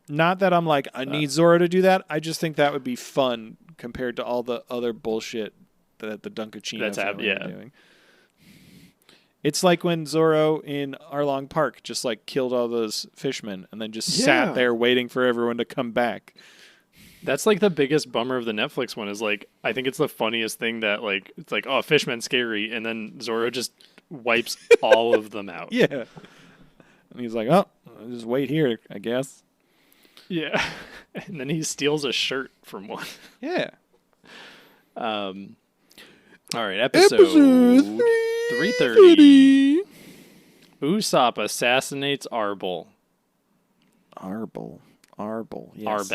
Not that I'm like, I need Zoro to do that. I just think that would be fun compared to all the other bullshit that the DunkAccino family are doing. It's like when Zoro in Arlong Park just like killed all those fishmen and then just sat there waiting for everyone to come back. That's like the biggest bummer of the Netflix one is like, I think it's the funniest thing that like, it's like, oh, fishmen's scary. And then Zoro just wipes all of them out. Yeah. And he's like, oh, I'll just wait here, I guess. Yeah. And then he steals a shirt from one. Yeah. All right, episode 330. Usopp assassinates Arbel. Arbel, yes.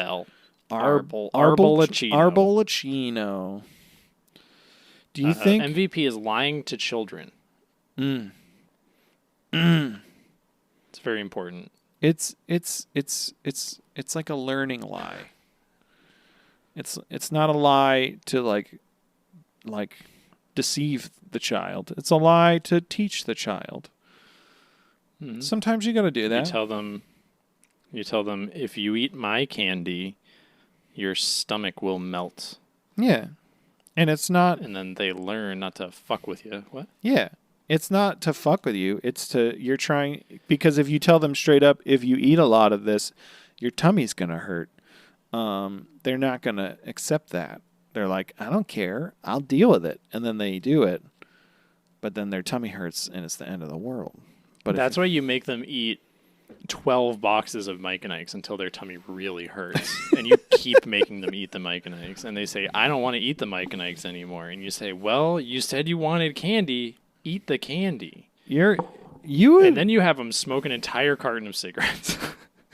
Arbelacino. Arbelacino. Do you think MVP is lying to children? It's very important. It's like a learning lie. It's not a lie to like deceive the child. It's a lie to teach the child. Sometimes you got to do that. You tell them if you eat my candy, your stomach will melt. Yeah. And it's not... And then they learn not to fuck with you. What? Yeah. It's not to fuck with you. It's to... You're trying... Because if you tell them straight up, if you eat a lot of this, your tummy's going to hurt. They're not going to accept that. They're like, I don't care. I'll deal with it. And then they do it. But then their tummy hurts and it's the end of the world. But that's why you make them eat 12 boxes of Mike and Ike's until their tummy really hurts. And you keep making them eat the Mike and Ike's. And they say, I don't want to eat the Mike and Ike's anymore. And you say, well, you said you wanted candy. Eat the candy. And then you have them smoke an entire carton of cigarettes.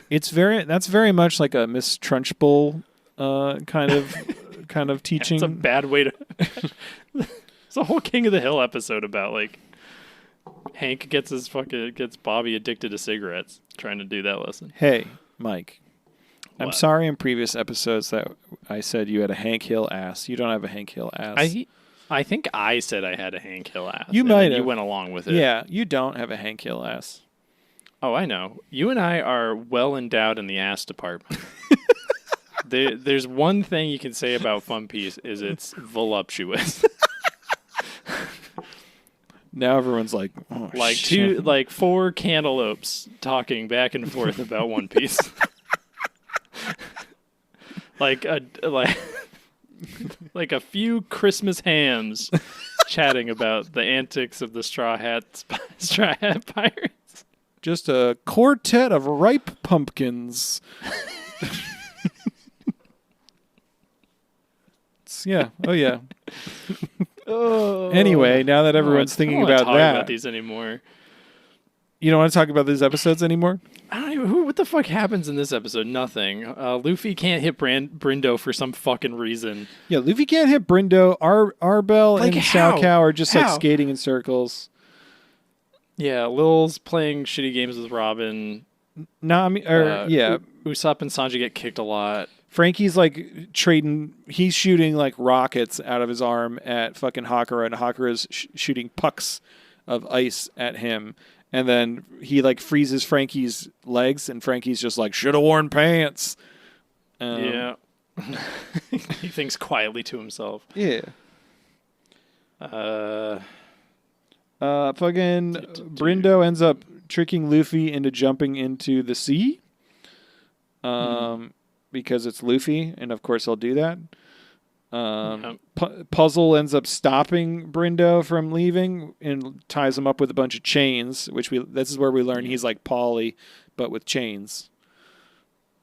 That's very much like a Miss Trunchbull kind of teaching. It's a bad way to... It's a whole King of the Hill episode about like Hank gets Bobby addicted to cigarettes trying to do that lesson. Hey, Mike. What? I'm sorry in previous episodes that I said you had a Hank Hill ass. You don't have a Hank Hill ass. I think I said I had a Hank Hill ass. You might have. You went along with it. Yeah, you don't have a Hank Hill ass. Oh, I know. You and I are well endowed in the ass department. There's one thing you can say about Fun Piece is it's voluptuous. Now everyone's like, oh, like 4 cantaloupes talking back and forth about One Piece. like a few Christmas hams chatting about the antics of the Straw Hat Pirates. Just a quartet of ripe pumpkins. Yeah. Oh, yeah. Anyway, now that everyone's thinking about that, I don't want to talk about these anymore. You don't want to talk about these episodes anymore? I don't even. What the fuck happens in this episode? Nothing. Luffy can't hit Brindo for some fucking reason. Yeah, Luffy can't hit Brindo. Arbel like and how? Cao are just like How? skating in circles. Yeah, Lil's playing shitty games with Robin. Usopp and Sanji get kicked a lot. Frankie's like he's shooting like rockets out of his arm at fucking Hakura, and Hakura's shooting pucks of ice at him. And then he like freezes Frankie's legs, and Frankie's just like, should have worn pants. Yeah. He thinks quietly to himself. Yeah. Fucking Brindo ends up tricking Luffy into jumping into the sea. Because it's Luffy, and of course he'll do that. Puzzle ends up stopping Brindo from leaving and ties him up with a bunch of chains, this is where we learn he's like Paulie, but with chains.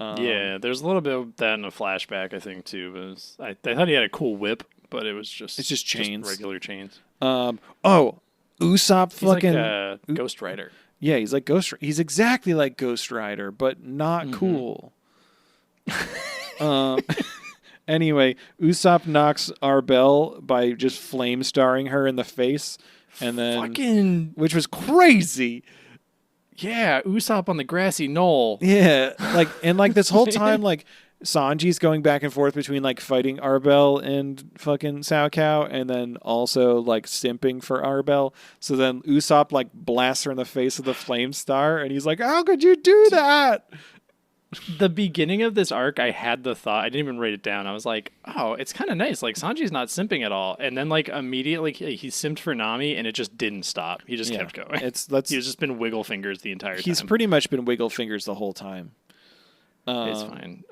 Yeah, there's a little bit of that in a flashback, I think, too. But I thought he had a cool whip, but it was just it's just chains, regular chains. Usopp fucking he's like Ghost Rider. Yeah, he's like He's exactly like Ghost Rider, but not cool. Anyway, Usopp knocks Arbel by just flame starring her in the face, and then which was crazy. Yeah, Usopp on the grassy knoll. Yeah, like this whole time, like Sanji's going back and forth between like fighting Arbel and fucking Sao, and then also like simping for Arbel. So then Usopp like blasts her in the face with a flame star, and he's like, "How could you do that?" The beginning of this arc, I had the thought, I didn't even write it down. I was like, oh, it's kind of nice. Like, Sanji's not simping at all. And then, like, immediately he simped for Nami, and it just didn't stop. He just kept going. He's just been wiggle fingers the entire time. He's pretty much been wiggle fingers the whole time. It's fine.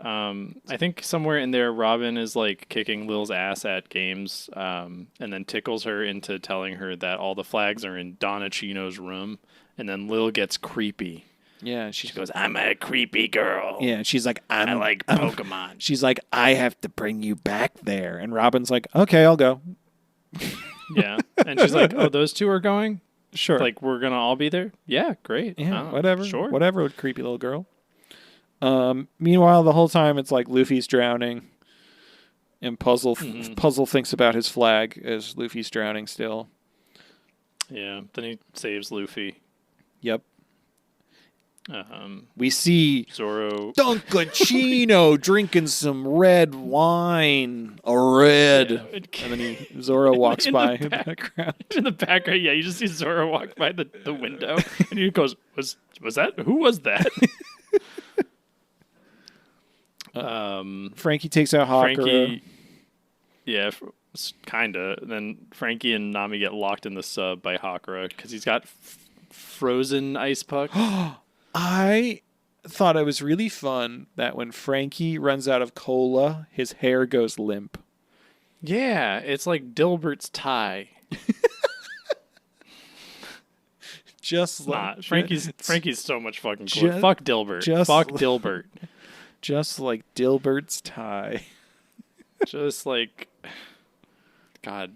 I think somewhere in there, Robin is, like, kicking Lil's ass at games, and then tickles her into telling her that all the flags are in Don Accino's room. And then Lil gets creepy. Yeah, she goes, I'm a creepy girl. Yeah, she's like, I like Pokemon. She's like, I have to bring you back there. And Robin's like, okay, I'll go. Yeah. And she's like, oh, those two are going? Sure. Like, we're going to all be there? Yeah, great. Yeah, whatever. Sure. Whatever, creepy little girl. Meanwhile, the whole time, it's like Luffy's drowning. And Puzzle thinks about his flag as Luffy's drowning still. Yeah, then he saves Luffy. Yep. We see Zoro DunkAccino drinking some red wine. And then Zoro walks by in the background. In the background, yeah, you just see Zoro walk by the window, and he goes, "Was that? Who was that?" Frankie takes out Hakura. Frankie, yeah, kinda. Then Frankie and Nami get locked in the sub by Hakura because he's got frozen ice puck. I thought it was really fun that when Frankie runs out of cola, his hair goes limp. Yeah, it's like Dilbert's tie. Just like Frankie's so much fucking cool. Fuck Dilbert. Fuck Dilbert. Just like Dilbert's tie. Just like, God,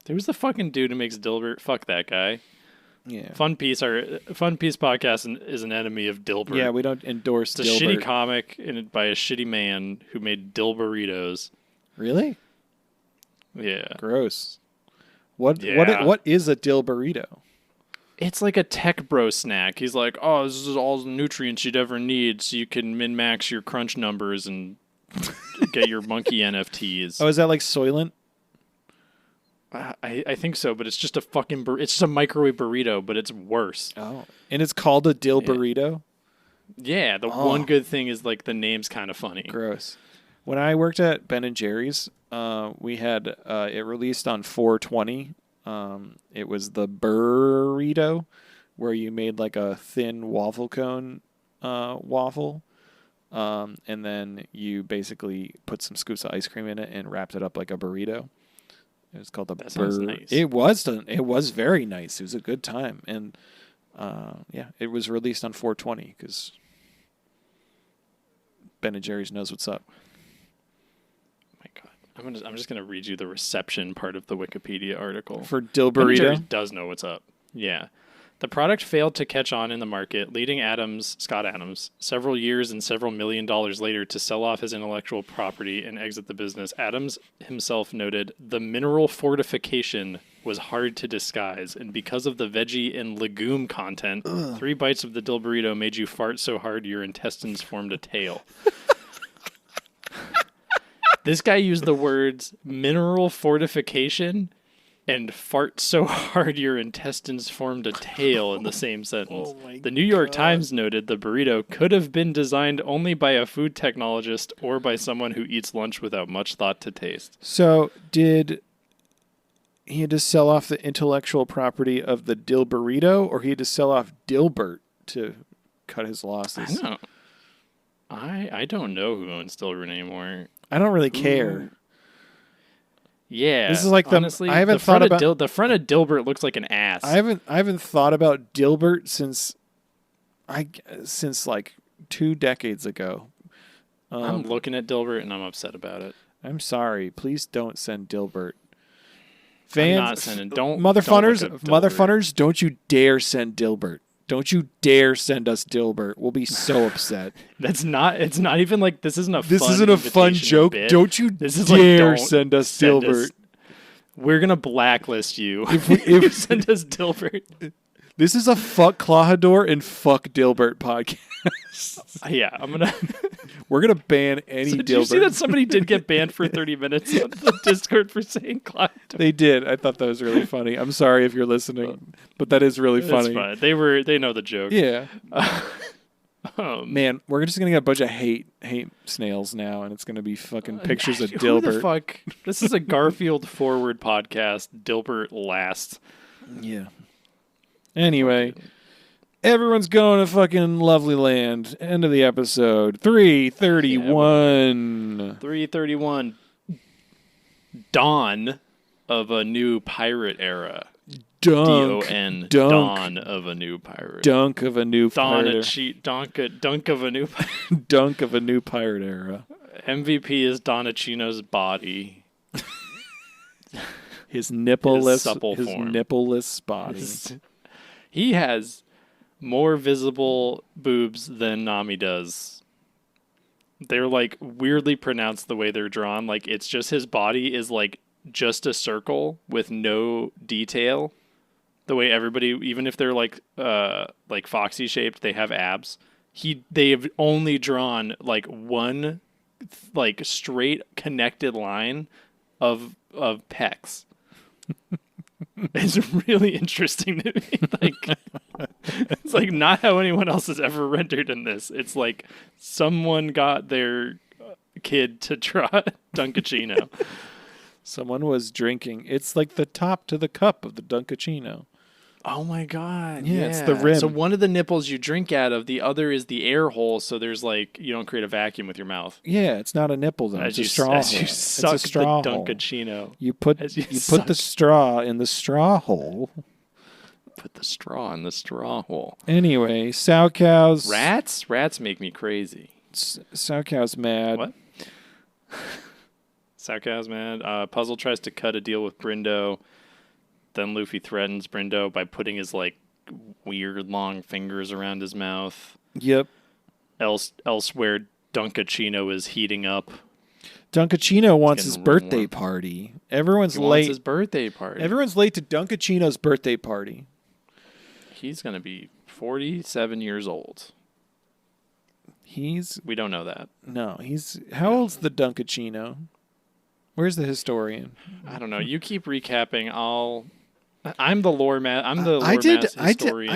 who's the fucking dude who makes Dilbert? Fuck that guy. Yeah. Funpiece podcast is an enemy of Dilbert. Yeah, we don't endorse Dilbert. It's a shitty comic by a shitty man who made Dilburritos. Really? Yeah. Gross. What is a Dilburrito? It's like a tech bro snack. He's like, oh, this is all the nutrients you'd ever need so you can min-max your crunch numbers and get your monkey NFTs. Oh, is that like Soylent? I think so, but it's just a fucking it's just a microwave burrito, but it's worse. Oh, and it's called a Dilburrito? Yeah, the one good thing is like the name's kind of funny. Gross. When I worked at Ben & Jerry's, we had it released on 4/20. It was the burrito, where you made like a thin waffle cone waffle, and then you basically put some scoops of ice cream in it and wrapped it up like a burrito. It was called the That sounds nice. It was very nice. It was a good time, and it was released on 4/20 because Ben & Jerry's knows what's up. I'm just gonna read you the reception part of the Wikipedia article for Dilburrito. Does know what's up. Yeah, the product failed to catch on in the market, leading Scott Adams, several years and several $1 million later, to sell off his intellectual property and exit the business. Adams himself noted, "The mineral fortification was hard to disguise, and because of the veggie and legume content, 3 bites of the Dilburrito made you fart so hard your intestines formed a tail." This guy used the words mineral fortification and fart so hard your intestines formed a tail in the same sentence. The New York Times noted the burrito could have been designed only by a food technologist or by someone who eats lunch without much thought to taste. So did he had to sell off the intellectual property of the Dilburrito, or he had to sell off Dilbert to cut his losses? I don't know who owns Dilbert anymore. I don't really care. Yeah, this is like honestly, I haven't thought about the front of Dilbert looks like an ass. I haven't thought about Dilbert since like 2 decades ago, I'm looking at Dilbert and I'm upset about it. I'm sorry. Please don't send Dilbert. I'm not sending. Don't motherfunners, don't you dare send Dilbert. Don't you dare send us Dilbert. We'll be so upset. It's not even like this isn't a fun joke. Bit. Don't you dare send us Dilbert. We're gonna blacklist you if you send us Dilbert. This is a fuck Clahador and fuck Dilbert podcast. Yeah, we're gonna ban any Dilbert. Did you see that somebody did get banned for 30 minutes on the Discord for saying Clahador? They did. I thought that was really funny. I'm sorry if you're listening, but that is really funny. Fine. They know the joke. Yeah. Man, we're just gonna get a bunch of hate snails now, and it's gonna be fucking pictures of Dilbert. Who the fuck? This is a Garfield forward podcast. Dilbert last. Yeah. Anyway, everyone's going to fucking lovely land. End of the episode. 331. 331. Dawn of a new pirate era. D-O-N. Dawn of a new pirate. Dunk of a new pirate. Dunk of a new pirate. Dunk of a new pirate era. MVP is Don Accino's body. His nippleless body. He has more visible boobs than Nami does. They're like weirdly pronounced the way they're drawn. Like it's just his body is like just a circle with no detail. The way everybody, even if they're like Foxy shaped, they have abs. They've only drawn like one like straight connected line of pecs. It's really interesting to me. Like, it's like not how anyone else has ever rendered in this. It's like someone got their kid to draw DunkAccino. Someone was drinking. It's like the top to the cup of the DunkAccino. Oh my god! Yeah, it's the rim. So one of the nipples you drink out of, the other is the air hole. So there's like you don't create a vacuum with your mouth. Yeah, it's not a nipple though. It's a straw hole. As you suck it's a straw the hole. DunkAccino. You put the straw in the straw hole. Put the straw in the straw hole. Anyway, sow cows. Rats make me crazy. Sow cow's mad. What? Sow cow's mad. Puzzle tries to cut a deal with Brindo. Then Luffy threatens Brindo by putting his like weird long fingers around his mouth. Yep. Elsewhere, DunkAccino is heating up. DunkAccino wants his birthday party. Everyone's late. Wants his birthday party. Everyone's late to DunkAccino's birthday party. He's gonna be 47 years old. We don't know that. No, how old's the DunkAccino? Where's the historian? I don't know. You keep recapping. I'm the lore man. I'm the lore historian.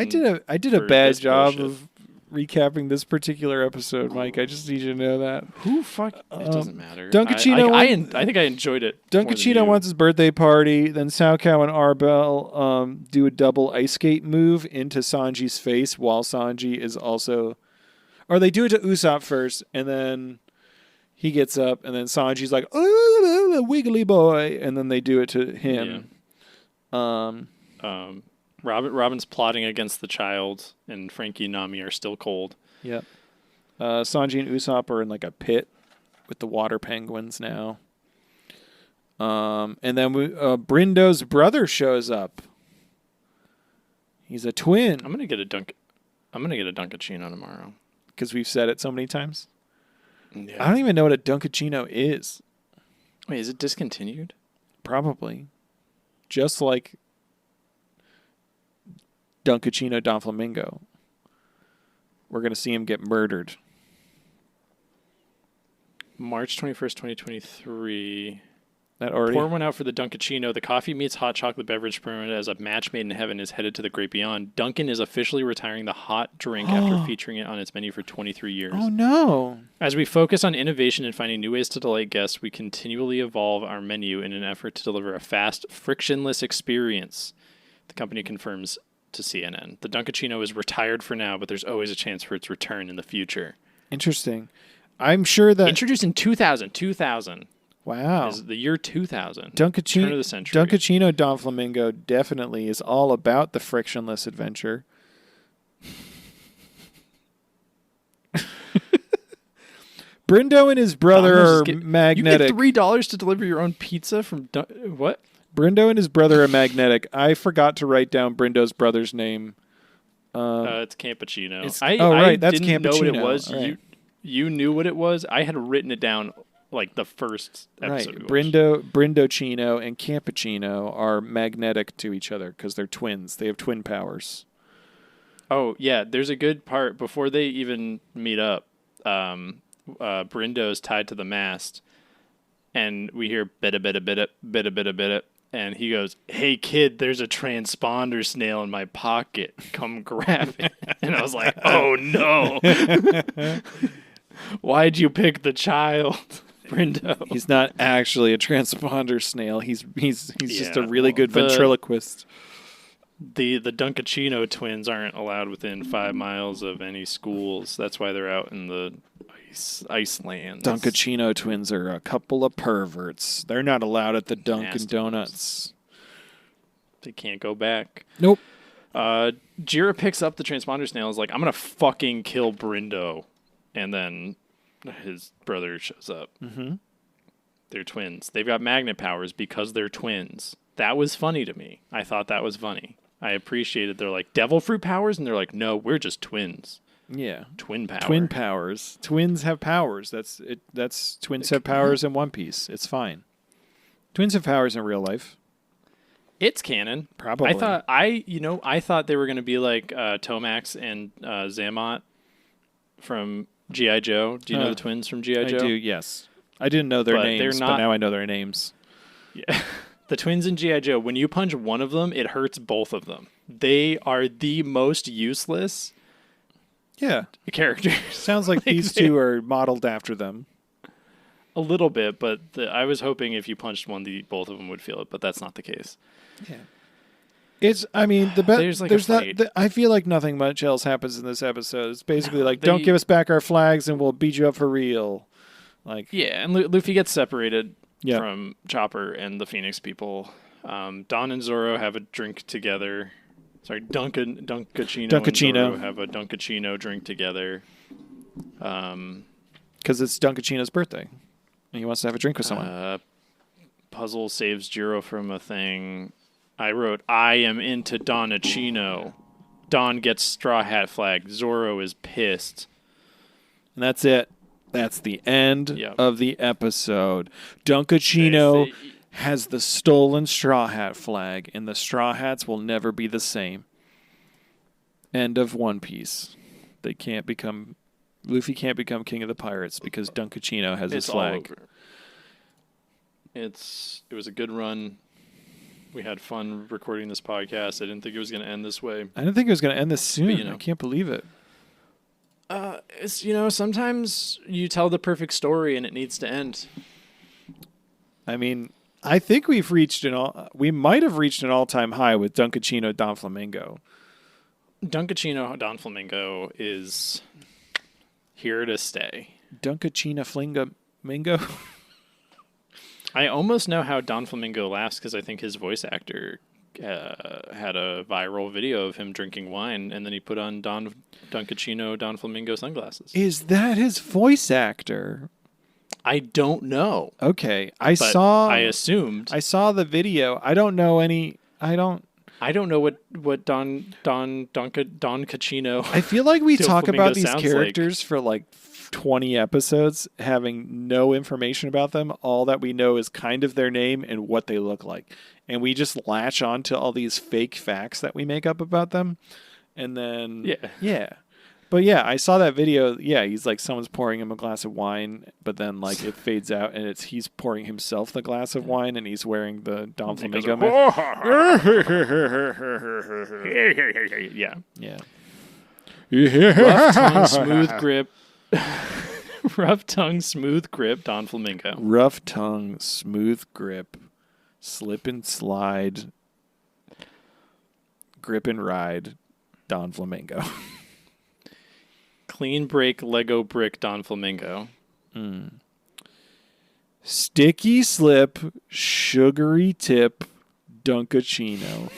I did a bad job of recapping this particular episode, Mike. I just need you to know that. It doesn't matter. DunkAccino. I think I enjoyed it. DunkAccino wants his birthday party. Then Saocow and Arbel do a double ice skate move into Sanji's face while Sanji is also, or they do it to Usopp first, and then he gets up, and then Sanji's like, "Oh, wiggly boy," and then they do it to him. Yeah. Robin's plotting against the child, and Frankie and Nami are still cold. Yep. Sanji and Usopp are in like a pit with the water penguins now. And then Brindo's brother shows up. He's a twin. I'm gonna get a DunkAccino tomorrow because we've said it so many times. Yeah. I don't even know what a DunkAccino is. Wait, is it discontinued? Probably. Just like DunkAccino Donflamingo. We're going to see him get murdered. March 21st, 2023. That already... Pour one out for the DunkAccino. The coffee meets hot chocolate beverage permanent as a match made in heaven is headed to the great beyond. Dunkin' is officially retiring the hot drink after featuring it on its menu for 23 years. Oh, no. As we focus on innovation and finding new ways to delight guests, we continually evolve our menu in an effort to deliver a fast, frictionless experience. The company confirms to CNN. The DunkAccino is retired for now, but there's always a chance for its return in the future. Interesting. I'm sure that... Introduced in 2000. Wow. Is the year 2000. DunkAccino, turn of the century. DunkAccino Donflamingo definitely is all about the frictionless adventure. Brindo and his brother are magnetic. You get $3 to deliver your own pizza from what? Brindo and his brother are magnetic. I forgot to write down Brindo's brother's name. It's Campachino. That's I Campachino. didn't know what it was. Right. You knew what it was. I had written it down like the first episode. Right. Brindocino and Campachino are magnetic to each other because they're twins. They have twin powers. Oh, yeah. There's a good part before they even meet up. Brindo's tied to the mast, and we hear bit, and he goes, "Hey kid, there's a transponder snail in my pocket. Come grab it." And I was like, "Oh no! Why'd you pick the child, Brindo?" He's not actually a transponder snail. He's just a really good ventriloquist. The DunkAccino twins aren't allowed within 5 miles of any schools. That's why they're out in the Iceland. DunkAccino twins are a couple of perverts. They're not allowed at the Dunkin' Donuts. They can't go back. Nope. Jira picks up the transponder snail. Is like, "I'm gonna fucking kill Brindo," and then his brother shows up. Mm-hmm. They're twins. They've got magnet powers because they're twins. That was funny to me. I thought that was funny. I appreciated they're like devil fruit powers, and they're like, "No, we're just twins." Yeah. Twin power. Twin powers. Twins have powers. That's it. That's twins have powers in One Piece. It's fine. Twins have powers in real life. It's canon. Probably. I thought they were going to be like Tomax and Xamot from G.I. Joe. Do you know the twins from G.I. Joe? I do, yes. I didn't know their names, but now I know their names. Yeah. The twins in G.I. Joe, when you punch one of them, it hurts both of them. They are the most useless characters. Sounds like these two are modeled after them. A little bit, but I was hoping if you punched one, both of them would feel it, but that's not the case. Yeah. It's, I mean, there's like there's a not. fight. I feel like nothing much else happens in this episode. It's basically like, don't give us back our flags and we'll beat you up for real. Like, yeah, and Luffy gets separated from Chopper and the Phoenix people. Don and Zoro have a drink together. Sorry, DunkAccino and Zoro have a DunkAccino drink together. Because it's DunkAccino's birthday. And he wants to have a drink with someone. Puzzle saves Jiro from a thing. I wrote, "I am into Don Accino." Don gets Straw Hat flag. Zoro is pissed. And that's it. That's the end of the episode. DunkAccino has the stolen Straw Hat flag, and the Straw Hats will never be the same. End of One Piece. Luffy can't become king of the pirates because DunkAccino has his flag. All over. It was a good run. We had fun recording this podcast. I didn't think it was going to end this way. I didn't think it was going to end this soon. But, I can't believe it. It's sometimes you tell the perfect story and it needs to end. I mean, I think we might have reached an all-time high with DunkAccino Donflamingo. DunkAccino Donflamingo is here to stay. DunkAccino Flingamingo? I almost know how Donflamingo laughs because I think his voice actor had a viral video of him drinking wine, and then he put on DunkAccino Donflamingo sunglasses. Is that his voice actor? I don't know. Okay, I assumed. I saw the video. I don't know any. I don't know what DunkAccino. I feel like we talk about these characters like. for like 20 episodes, having no information about them. All that we know is kind of their name and what they look like. And we just latch on to all these fake facts that we make up about them. And then, yeah. But yeah, I saw that video. Yeah, he's like, someone's pouring him a glass of wine, but then like it fades out and he's pouring himself the glass of wine and he's wearing the Donflamingo mask. Yeah. Rough tongue, smooth grip. Rough tongue, smooth grip, Donflamingo. Rough tongue, smooth grip, slip and slide, grip and ride, Donflamingo. Clean break, Lego brick, Donflamingo. Sticky slip, sugary tip, DunkAccino.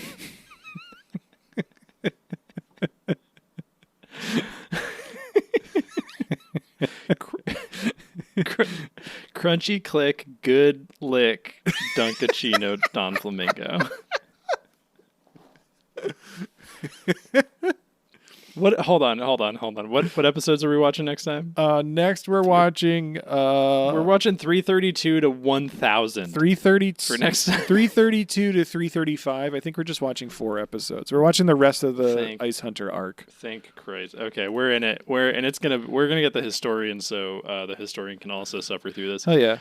Crunchy click, good lick, DunkAccino, Donflamingo. What? Hold on. What episodes are we watching next time? Next we're watching 332 to 1000. 332 for next time. 332 to 335. I think we're just watching 4 episodes. We're watching the rest of the Ice Hunter arc. Thank Christ. Okay, we're in it. We're gonna get the historian, so the historian can also suffer through this. Oh yeah.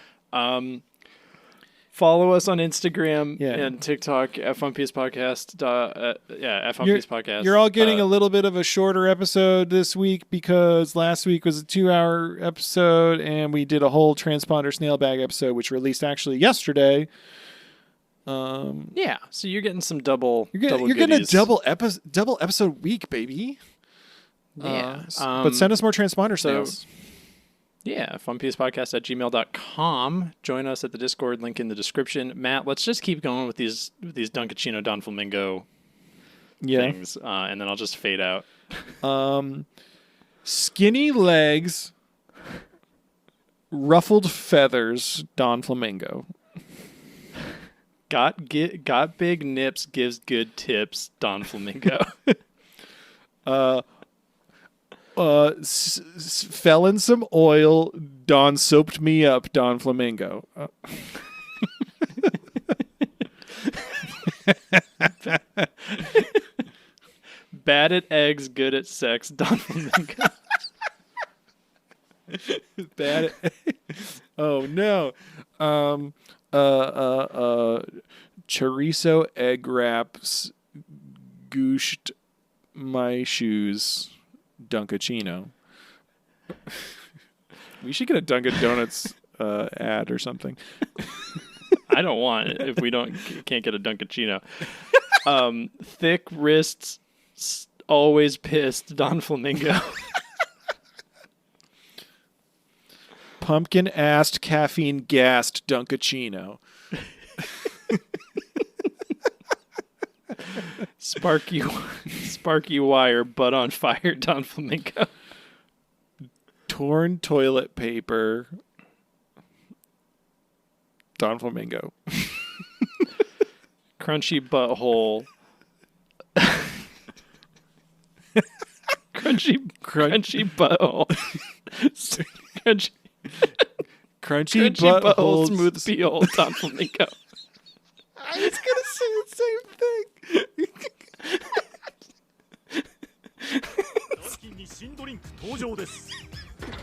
Follow us on Instagram and TikTok at funpiecepodcast. At funpiecepodcast. You're all getting a little bit of a shorter episode this week because last week was a 2-hour episode and we did a whole transponder snail bag episode, which released actually yesterday. So you're getting some double. You're getting a double episode week, baby. Yeah. But send us more transponder snails. Yeah, funpiecepodcast@gmail.com. Join us at the Discord, link in the description. Matt, let's just keep going with these DunkAccino, Donflamingo things, and then I'll just fade out. Skinny legs, ruffled feathers, Donflamingo. Got big nips, gives good tips, Donflamingo. Fell in some oil, Don soaped me up, Donflamingo. Bad at eggs, good at sex, Donflamingo. Bad at oh no. Chorizo egg wraps gooshed my shoes, DunkAccino. We should get a Dunkin' Donuts ad or something. I don't want it if we can't get a DunkAccino. Thick wrists, always pissed, Donflamingo. Pumpkin-assed, caffeine-gassed, DunkAccino. Sparky wire, butt on fire, Donflamingo. Torn toilet paper, Donflamingo. Crunchy butthole. Crunchy butthole. Crunchy butthole, smooth peel, Donflamingo. I was gonna say the same thing.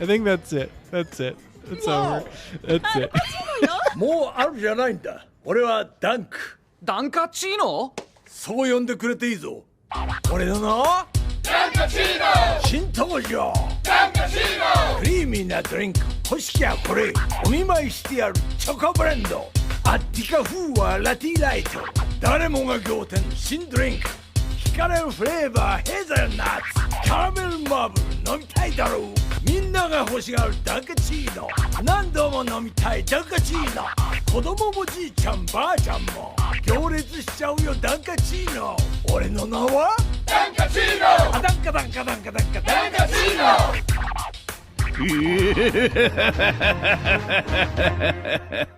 I think that's it. It's over. That's it. もうあるじゃないんだ。俺はダンク。ダンカチーノそう呼んでくれていいぞ。俺のな。ダンカチーノ新登場。ダンカチーノクリーミーなドリンク欲しきゃこれ。お見舞いしてやるチョコブレンド。アッティカ風はラティライト。誰もが仰天新ドリンク。惹かれるフレーバーヘーゼルナッツ。キャラメルマーブル飲みたいだろう。みんなが欲しがるダンカチーノ。何度も飲みたいダンカチーノ。子供もじいちゃんばあちゃんも行列しちゃうよダンカチーノ。俺の名はダンカチーノあダンカダンカダンカダンカダンカチーノ